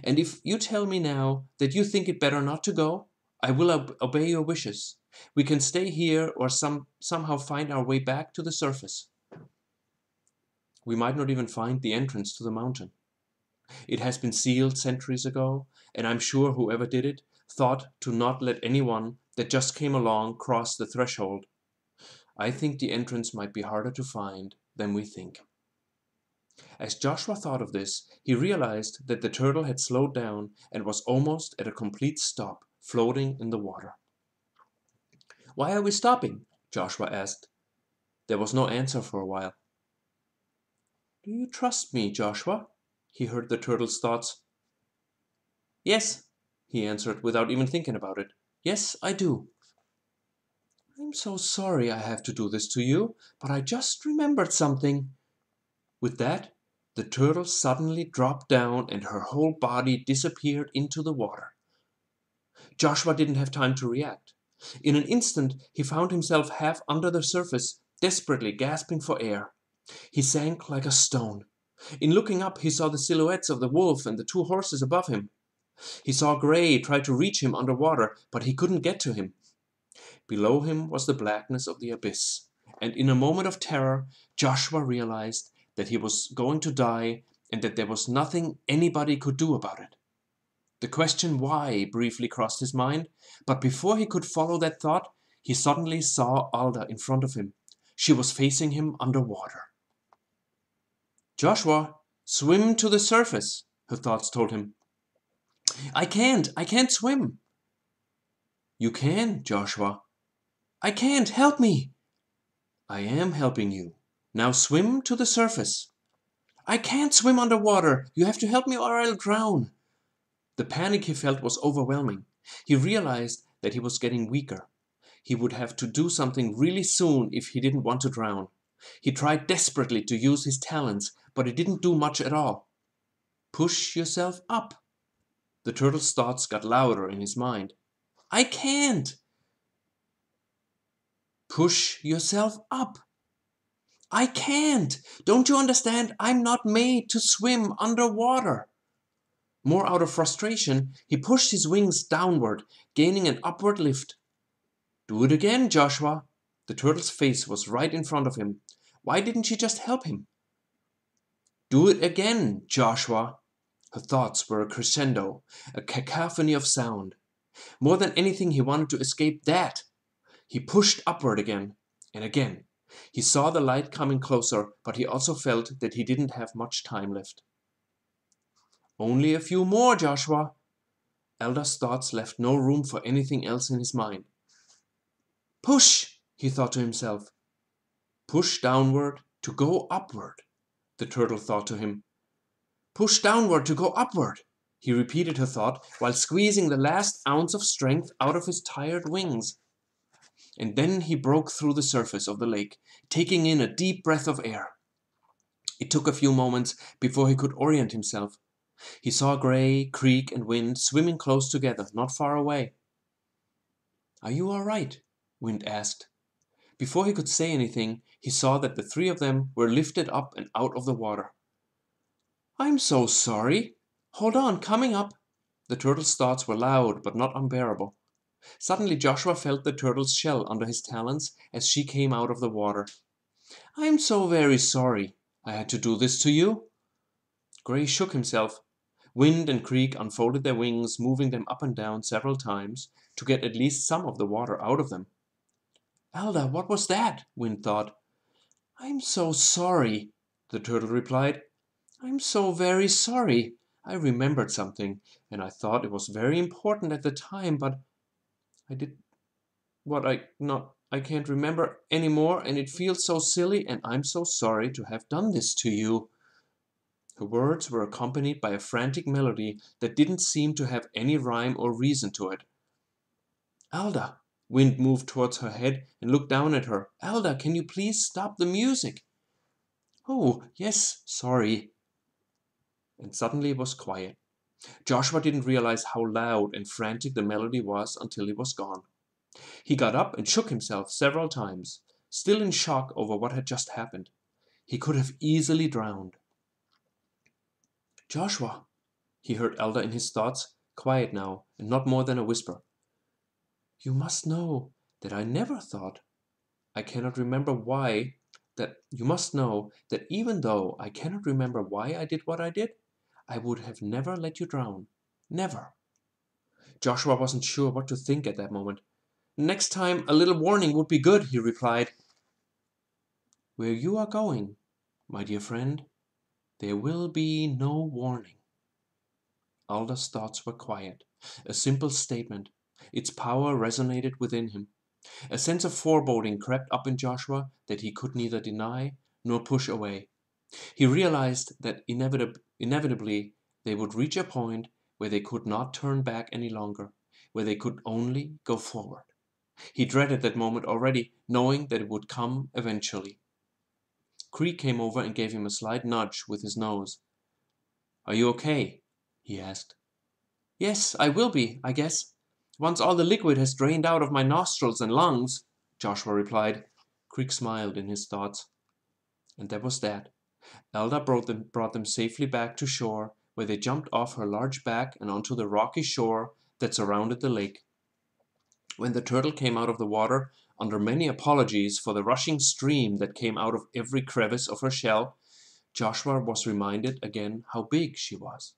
And if you tell me now that you think it better not to go, I will obey your wishes. We can stay here or somehow find our way back to the surface." "We might not even find the entrance to the mountain. It has been sealed centuries ago, and I'm sure whoever did it thought to not let anyone that just came along cross the threshold. I think the entrance might be harder to find than we think." As Joshua thought of this, he realized that the turtle had slowed down and was almost at a complete stop, floating in the water. "Why are we stopping?" Joshua asked. There was no answer for a while. "Do you trust me, Joshua?" he heard the turtle's thoughts. "Yes," he answered without even thinking about it. "Yes, I do." "I'm so sorry I have to do this to you, but I just remembered something." With that, the turtle suddenly dropped down and her whole body disappeared into the water. Joshua didn't have time to react. In an instant, he found himself half under the surface, desperately gasping for air. He sank like a stone. In looking up, he saw the silhouettes of the wolf and the two horses above him. He saw Gray try to reach him underwater, but he couldn't get to him. Below him was the blackness of the abyss, and in a moment of terror, Joshua realized that he was going to die and that there was nothing anybody could do about it. The question why briefly crossed his mind, but before he could follow that thought, he suddenly saw Alda in front of him. She was facing him underwater. "Joshua, swim to the surface," her thoughts told him. I can't swim." "You can, Joshua." "I can't, help me." "I am helping you. Now swim to the surface." "I can't swim underwater. You have to help me or I'll drown." The panic he felt was overwhelming. He realized that he was getting weaker. He would have to do something really soon if he didn't want to drown. He tried desperately to use his talents, but it didn't do much at all. "Push yourself up." The turtle's thoughts got louder in his mind. "I can't." "Push yourself up." "I can't. Don't you understand? I'm not made to swim underwater." More out of frustration, he pushed his wings downward, gaining an upward lift. "Do it again, Joshua." The turtle's face was right in front of him. Why didn't she just help him? "Do it again, Joshua." Her thoughts were a crescendo, a cacophony of sound. More than anything, he wanted to escape that. He pushed upward again and again. He saw the light coming closer, but he also felt that he didn't have much time left. Only a few more, Joshua. Elda's thoughts left no room for anything else in his mind. Push, he thought to himself. Push downward to go upward, the turtle thought to him. Push downward to go upward, he repeated her thought while squeezing the last ounce of strength out of his tired wings. And then he broke through the surface of the lake, taking in a deep breath of air. It took a few moments before he could orient himself. He saw Gray, Krieg and Wind swimming close together, not far away. Are you all right? Wind asked. Before he could say anything, he saw that the three of them were lifted up and out of the water. I'm so sorry. Hold on, coming up. The turtle's thoughts were loud but not unbearable. Suddenly Joshua felt the turtle's shell under his talons as she came out of the water. I'm so very sorry I had to do this to you. Gray shook himself. Wind and Krieg unfolded their wings, moving them up and down several times to get at least some of the water out of them. Elda, what was that? Wind thought. I'm so sorry, the turtle replied. I'm so very sorry. I remembered something, and I thought it was very important at the time, but I did what I can't remember anymore, and it feels so silly, and I'm so sorry to have done this to you. Her words were accompanied by a frantic melody that didn't seem to have any rhyme or reason to it. Elda, Wind moved towards her head and looked down at her. Elda, can you please stop the music? Oh, yes, sorry. And suddenly it was quiet. Joshua didn't realize how loud and frantic the melody was until it was gone. He got up and shook himself several times, still in shock over what had just happened. He could have easily drowned. Joshua, he heard Elda in his thoughts, quiet now, and not more than a whisper. You must know that I never thought. I cannot remember why. You must know that even though I cannot remember why I did what I did, I would have never let you drown. Never. Joshua wasn't sure what to think at that moment. Next time a little warning would be good, he replied. Where you are going, my dear friend, there will be no warning. Elda's thoughts were quiet. A simple statement. Its power resonated within him. A sense of foreboding crept up in Joshua that he could neither deny nor push away. He realized that inevitably they would reach a point where they could not turn back any longer, where they could only go forward. He dreaded that moment already, knowing that it would come eventually. Krieg came over and gave him a slight nudge with his nose. Are you okay? He asked. Yes, I will be, I guess. Once all the liquid has drained out of my nostrils and lungs, Joshua replied. Krieg smiled in his thoughts. And that was that. Elda brought them safely back to shore, where they jumped off her large back and onto the rocky shore that surrounded the lake. When the turtle came out of the water, under many apologies for the rushing stream that came out of every crevice of her shell, Joshua was reminded again how big she was.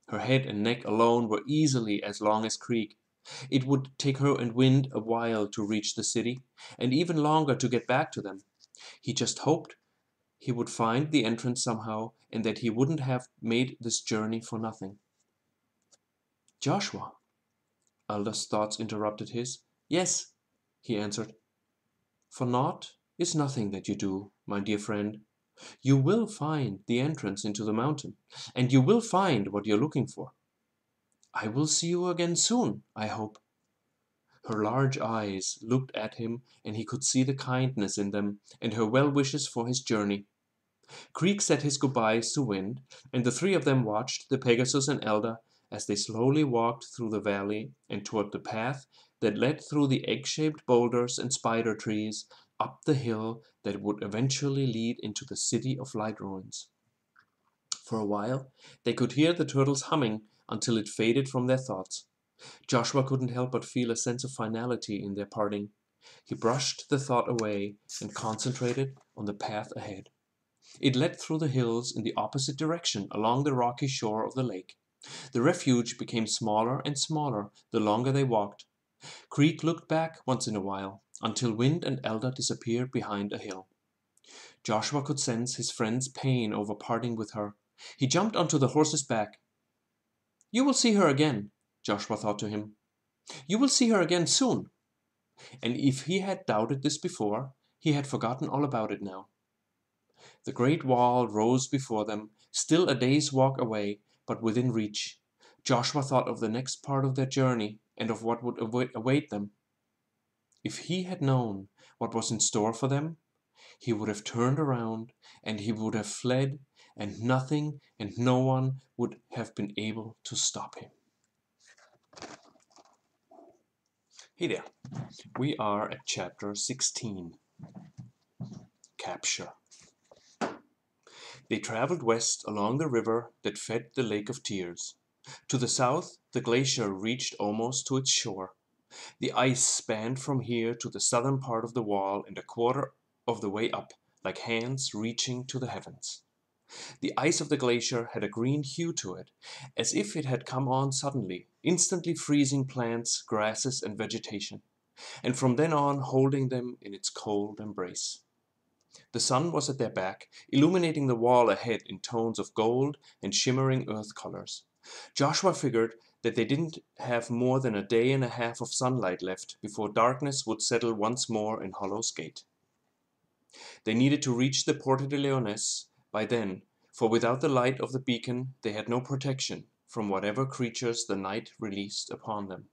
Her head and neck alone were easily as long as Krieg. It would take her and Wind a while to reach the city, and even longer to get back to them. He just hoped he would find the entrance somehow, and that he wouldn't have made this journey for nothing. Joshua, Elda's thoughts interrupted his. Yes, he answered. For naught is nothing that you do, my dear friend. You will find the entrance into the mountain, and you will find what you're looking for. I will see you again soon, I hope. Her large eyes looked at him, and he could see the kindness in them and her well wishes for his journey. Krieg said his goodbyes to Wind, and the three of them watched the Pegasus and Elda as they slowly walked through the valley and toward the path that led through the egg-shaped boulders and spider trees up the hill that would eventually lead into the City of Light Ruins. For a while, they could hear the turtles humming until it faded from their thoughts. Joshua couldn't help but feel a sense of finality in their parting. He brushed the thought away and concentrated on the path ahead. It led through the hills in the opposite direction along the rocky shore of the lake. The refuge became smaller and smaller the longer they walked. Krieg looked back once in a while, until Wind and Elda disappeared behind a hill. Joshua could sense his friend's pain over parting with her, He jumped onto the horse's back. "You will see her again," Joshua thought to him. "You will see her again soon." And if he had doubted this before, he had forgotten all about it now. The great wall rose before them, still a day's walk away, but within reach. Joshua thought of the next part of their journey and of what would await them. If he had known what was in store for them, he would have turned around and he would have fled, and nothing and no one would have been able to stop him. Hey there, we are at chapter 16, Capture. They traveled west along the river that fed the Lake of Tears. To the south, the glacier reached almost to its shore. The ice spanned from here to the southern part of the wall and a quarter of the way up, like hands reaching to the heavens. The ice of the glacier had a green hue to it, as if it had come on suddenly, instantly freezing plants, grasses, and vegetation, and from then on holding them in its cold embrace. The sun was at their back, illuminating the wall ahead in tones of gold and shimmering earth colors. Joshua figured that they didn't have more than a day and a half of sunlight left before darkness would settle once more in Hollow's Gate. They needed to reach the Porte Des Lioness by then, for without the light of the beacon they had no protection from whatever creatures the night released upon them.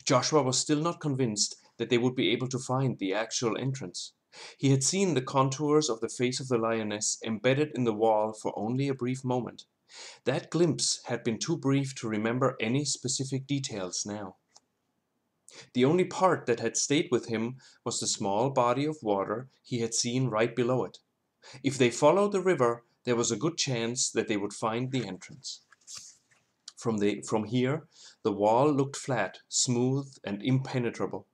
Joshua was still not convinced that they would be able to find the actual entrance. He had seen the contours of the face of the lioness embedded in the wall for only a brief moment. That glimpse had been too brief to remember any specific details now. The only part that had stayed with him was the small body of water he had seen right below it. If they followed the river, there was a good chance that they would find the entrance. From here, the wall looked flat, smooth, and impenetrable.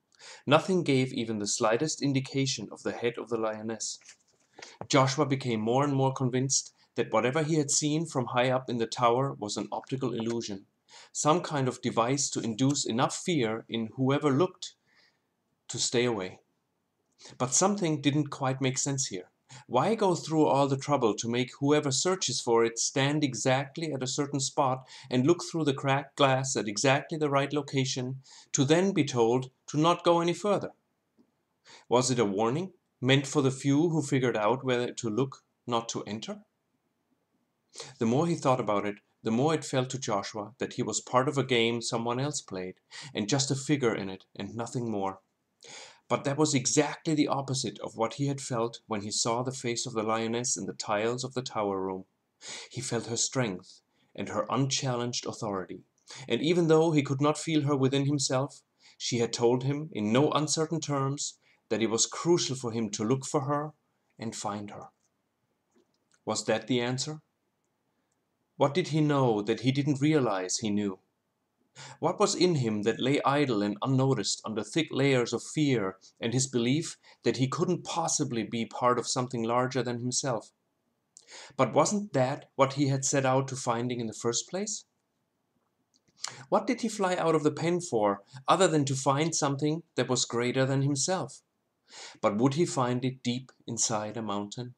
Nothing gave even the slightest indication of the head of the lioness. Joshua became more and more convinced that whatever he had seen from high up in the tower was an optical illusion, some kind of device to induce enough fear in whoever looked to stay away. But something didn't quite make sense here. Why go through all the trouble to make whoever searches for it stand exactly at a certain spot and look through the cracked glass at exactly the right location, to then be told to not go any further? Was it a warning, meant for the few who figured out where to look, not to enter? The more he thought about it, the more it felt to Joshua that he was part of a game someone else played, and just a figure in it, and nothing more. But that was exactly the opposite of what he had felt when he saw the face of the lioness in the tiles of the tower room. He felt her strength and her unchallenged authority, and even though he could not feel her within himself, she had told him in no uncertain terms that it was crucial for him to look for her and find her. Was that the answer? What did he know that he didn't realize he knew? What was in him that lay idle and unnoticed under thick layers of fear and his belief that he couldn't possibly be part of something larger than himself? But wasn't that what he had set out to finding in the first place? What did he fly out of the pen for, other than to find something that was greater than himself? But would he find it deep inside a mountain?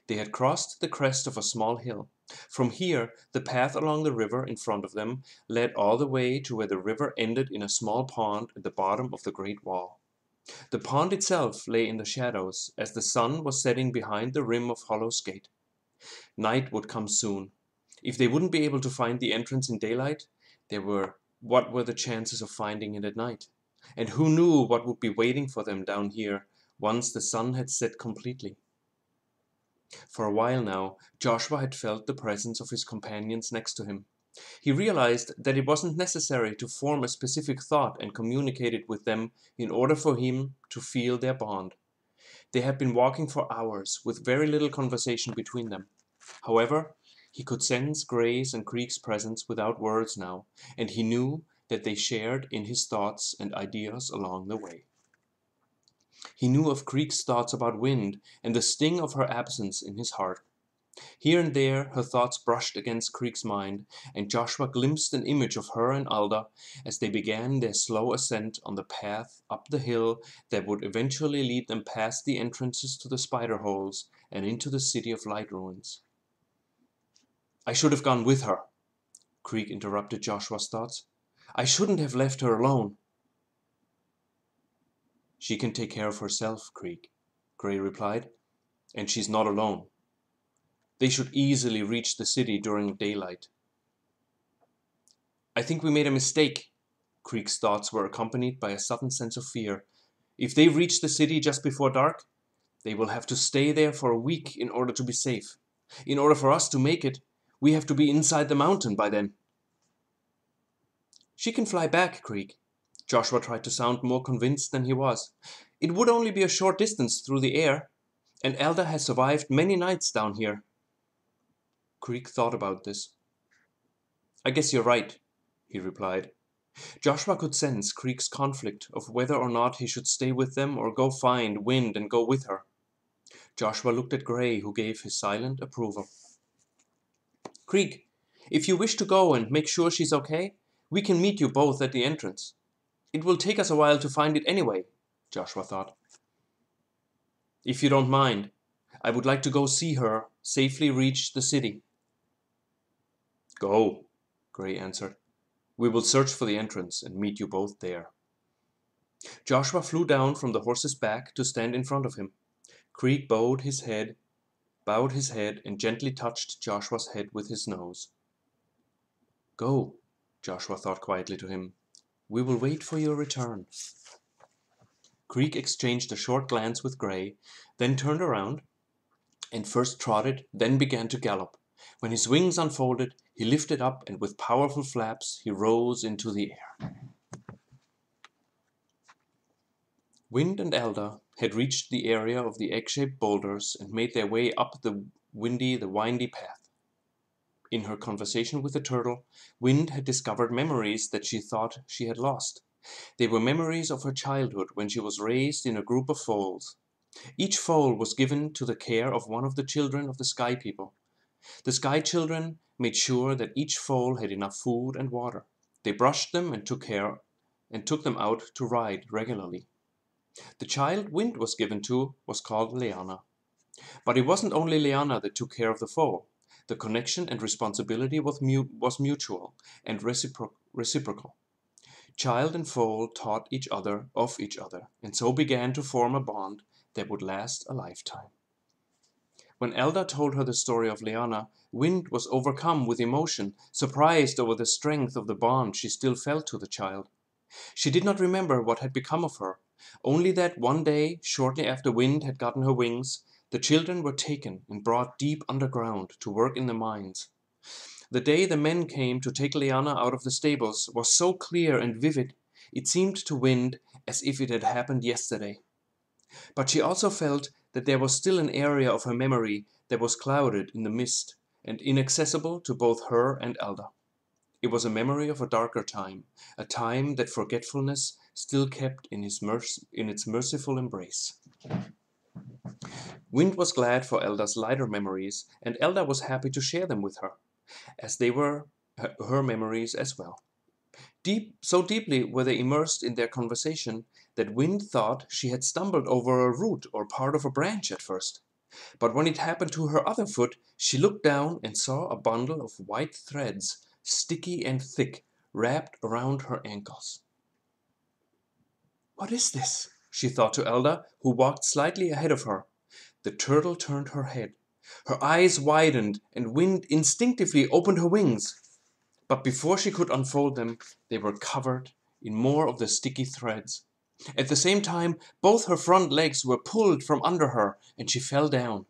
They had crossed the crest of a small hill. From here, the path along the river in front of them led all the way to where the river ended in a small pond at the bottom of the great wall. The pond itself lay in the shadows, as the sun was setting behind the rim of Hollow's Gate. Night would come soon. If they wouldn't be able to find the entrance in daylight, what were the chances of finding it at night? And who knew what would be waiting for them down here once the sun had set completely? For a while now, Joshua had felt the presence of his companions next to him. He realized that it wasn't necessary to form a specific thought and communicate it with them in order for him to feel their bond. They had been walking for hours, with very little conversation between them. However, he could sense Gray's and Krieg's presence without words now, and he knew that they shared in his thoughts and ideas along the way. He knew of Krieg's thoughts about Wind and the sting of her absence in his heart. Here and there her thoughts brushed against Krieg's mind, and Joshua glimpsed an image of her and Alda as they began their slow ascent on the path up the hill that would eventually lead them past the entrances to the spider holes and into the City of Light ruins. "I should have gone with her," Krieg interrupted Joshua's thoughts. "I shouldn't have left her alone." "She can take care of herself, Krieg," Gray replied, "and she's not alone. They should easily reach the city during daylight." "I think we made a mistake." Krieg's thoughts were accompanied by a sudden sense of fear. "If they reach the city just before dark, they will have to stay there for a week in order to be safe. In order for us to make it, we have to be inside the mountain by then." "She can fly back, Krieg." Joshua tried to sound more convinced than he was. "It would only be a short distance through the air, and Elda has survived many nights down here." Krieg thought about this. "I guess you're right," he replied. Joshua could sense Krieg's conflict of whether or not he should stay with them or go find Wind and go with her. Joshua looked at Gray, who gave his silent approval. "Krieg, if you wish to go and make sure she's okay, we can meet you both at the entrance. It will take us a while to find it anyway," Joshua thought. "If you don't mind, I would like to go see her safely reach the city." "Go," Gray answered. "We will search for the entrance and meet you both there." Joshua flew down from the horse's back to stand in front of him. Krieg bowed his head, and gently touched Joshua's head with his nose. "Go," Joshua thought quietly to him. "We will wait for your return." Krieg exchanged a short glance with Gray, then turned around, and first trotted, then began to gallop. When his wings unfolded, he lifted up, and with powerful flaps he rose into the air. Wind and Elda had reached the area of the egg-shaped boulders and made their way up the windy path. In her conversation with the turtle, Wind had discovered memories that she thought she had lost. They were memories of her childhood when she was raised in a group of foals. Each foal was given to the care of one of the children of the Sky People. The Sky Children made sure that each foal had enough food and water. They brushed them and took them out to ride regularly. The child Wind was given to was called Leanna. But it wasn't only Leanna that took care of the foal. The connection and responsibility was mutual and reciprocal. Child and foal taught each other of each other, and so began to form a bond that would last a lifetime. When Elda told her the story of Leanna, Wind was overcome with emotion, surprised over the strength of the bond she still felt to the child. She did not remember what had become of her, only that one day, shortly after Wind had gotten her wings, the children were taken and brought deep underground to work in the mines. The day the men came to take Leanna out of the stables was so clear and vivid, it seemed to Wind as if it had happened yesterday. But she also felt that there was still an area of her memory that was clouded in the mist and inaccessible to both her and Elda. It was a memory of a darker time, a time that forgetfulness still kept in its merciful embrace. Wind was glad for Elda's lighter memories, and Elda was happy to share them with her, as they were her memories as well. So deeply were they immersed in their conversation that Wind thought she had stumbled over a root or part of a branch at first. But when it happened to her other foot, she looked down and saw a bundle of white threads, sticky and thick, wrapped around her ankles. "What is this?" she thought to Elda, who walked slightly ahead of her. The turtle turned her head. Her eyes widened, and Wind instinctively opened her wings. But before she could unfold them, they were covered in more of the sticky threads. At the same time, both her front legs were pulled from under her, and she fell down.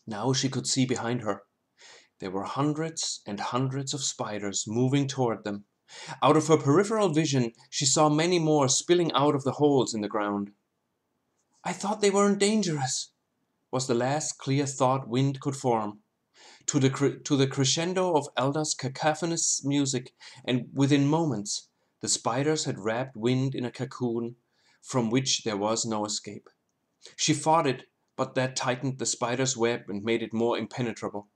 Now she could see behind her. There were hundreds and hundreds of spiders moving toward them. Out of her peripheral vision, she saw many more spilling out of the holes in the ground. "I thought they weren't dangerous," was the last clear thought Wind could form. To the crescendo of Elda's cacophonous music, and within moments, the spiders had wrapped Wind in a cocoon from which there was no escape. She fought it, but that tightened the spider's web and made it more impenetrable.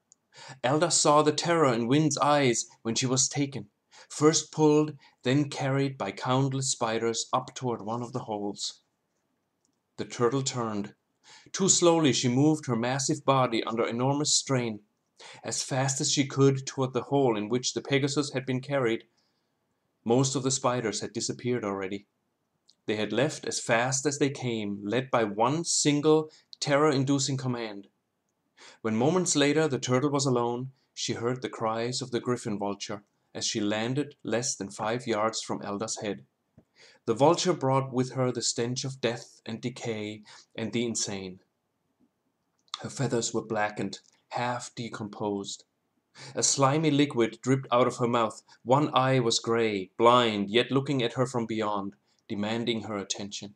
Elda saw the terror in Wind's eyes when she was taken, first pulled, then carried by countless spiders up toward one of the holes. The turtle turned. Too slowly she moved her massive body under enormous strain, as fast as she could toward the hole in which the Pegasus had been carried. Most of the spiders had disappeared already. They had left as fast as they came, led by one single, terror-inducing command. When moments later the turtle was alone, she heard the cries of the griffin vulture as she landed less than 5 yards from Elda's head. The vulture brought with her the stench of death and decay and the insane. Her feathers were blackened, half decomposed. A slimy liquid dripped out of her mouth. One eye was gray, blind, yet looking at her from beyond, demanding her attention.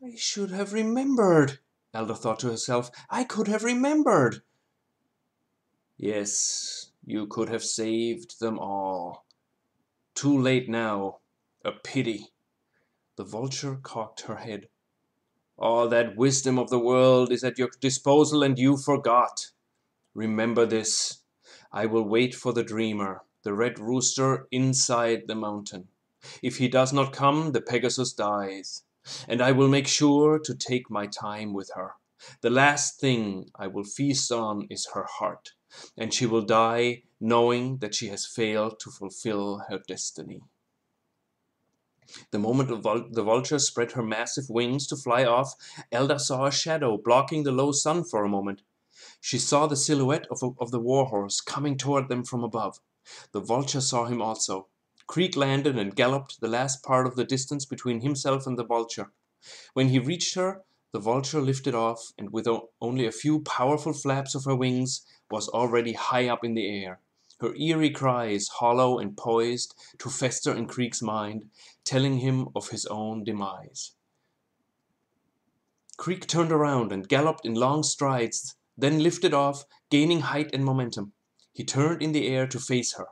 I should have remembered, Elda thought to herself. I could have remembered. Yes, you could have saved them all. Too late now. A pity. The vulture cocked her head. All that wisdom of the world is at your disposal, and you forgot. Remember this. I will wait for the dreamer, the red rooster, inside the mountain. If he does not come, the Pegasus dies, and I will make sure to take my time with her. The last thing I will feast on is her heart, and she will die knowing that she has failed to fulfill her destiny. The moment the vulture spread her massive wings to fly off, Elda saw a shadow blocking the low sun for a moment. She saw the silhouette of the warhorse coming toward them from above. The vulture saw him also. Krieg landed and galloped the last part of the distance between himself and the vulture. When he reached her, the vulture lifted off, and with only a few powerful flaps of her wings, was already high up in the air. Her eerie cries, hollow and poised, to fester in Krieg's mind, telling him of his own demise. Krieg turned around and galloped in long strides, then lifted off, gaining height and momentum. He turned in the air to face her.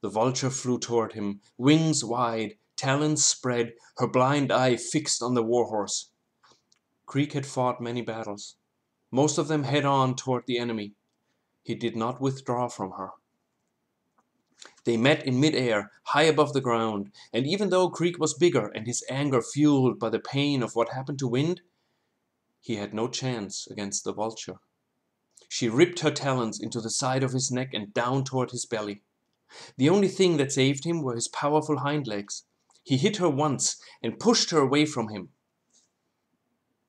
The vulture flew toward him, wings wide, talons spread, her blind eye fixed on the warhorse. Krieg had fought many battles, most of them head-on toward the enemy. He did not withdraw from her. They met in mid-air, high above the ground, and even though Krieg was bigger and his anger fueled by the pain of what happened to Wind, he had no chance against the vulture. She ripped her talons into the side of his neck and down toward his belly. The only thing that saved him were his powerful hind legs. He hit her once and pushed her away from him.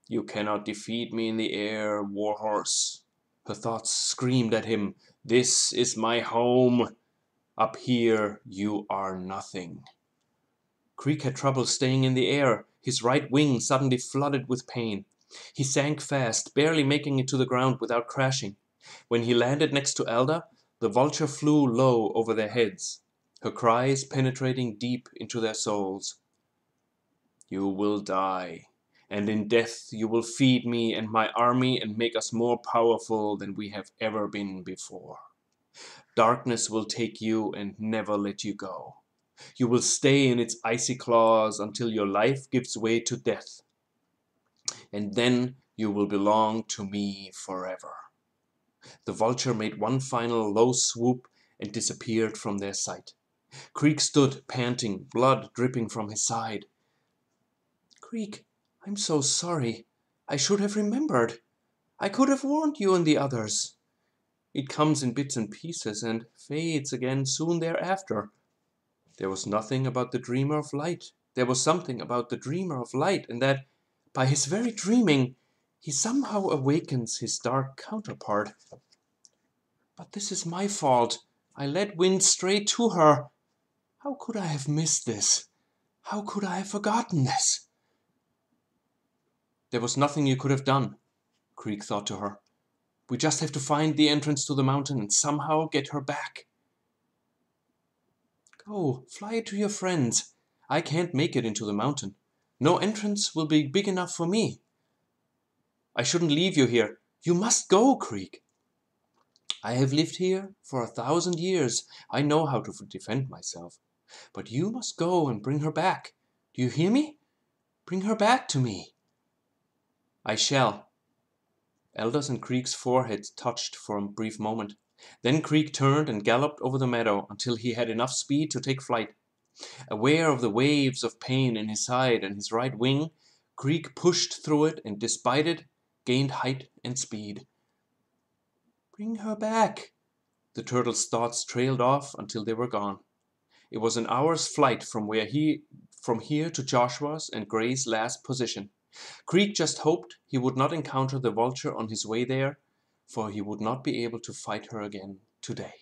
You cannot defeat me in the air, warhorse. Her thoughts screamed at him. This is my home. Up here, you are nothing. Krieg had trouble staying in the air. His right wing suddenly flooded with pain. He sank fast, barely making it to the ground without crashing. When he landed next to Elda, the vulture flew low over their heads, her cries penetrating deep into their souls. You will die, and in death you will feed me and my army and make us more powerful than we have ever been before. Darkness will take you and never let you go. You will stay in its icy claws until your life gives way to death. And then you will belong to me forever. The vulture made one final low swoop and disappeared from their sight. Krieg stood, panting, blood dripping from his side. Krieg, I'm so sorry. I should have remembered. I could have warned you and the others. It comes in bits and pieces and fades again soon thereafter. There was nothing about the dreamer of light. There was something about the dreamer of light, and that, by his very dreaming, he somehow awakens his dark counterpart. But this is my fault. I led Wind straight to her. How could I have missed this? How could I have forgotten this? There was nothing you could have done, Krieg thought to her. We just have to find the entrance to the mountain and somehow get her back. Go, fly to your friends. I can't make it into the mountain. No entrance will be big enough for me. I shouldn't leave you here. You must go, Krieg. I have lived here for 1,000 years. I know how to defend myself. But you must go and bring her back. Do you hear me? Bring her back to me. I shall. Elders and Krieg's foreheads touched for a brief moment. Then Krieg turned and galloped over the meadow until he had enough speed to take flight. Aware of the waves of pain in his side and his right wing, Krieg pushed through it and, despite it, gained height and speed. Bring her back. The turtle's thoughts trailed off until they were gone. It was an hour's flight from here to Joshua's and Gray's last position. Krieg just hoped he would not encounter the vulture on his way there, for he would not be able to fight her again today.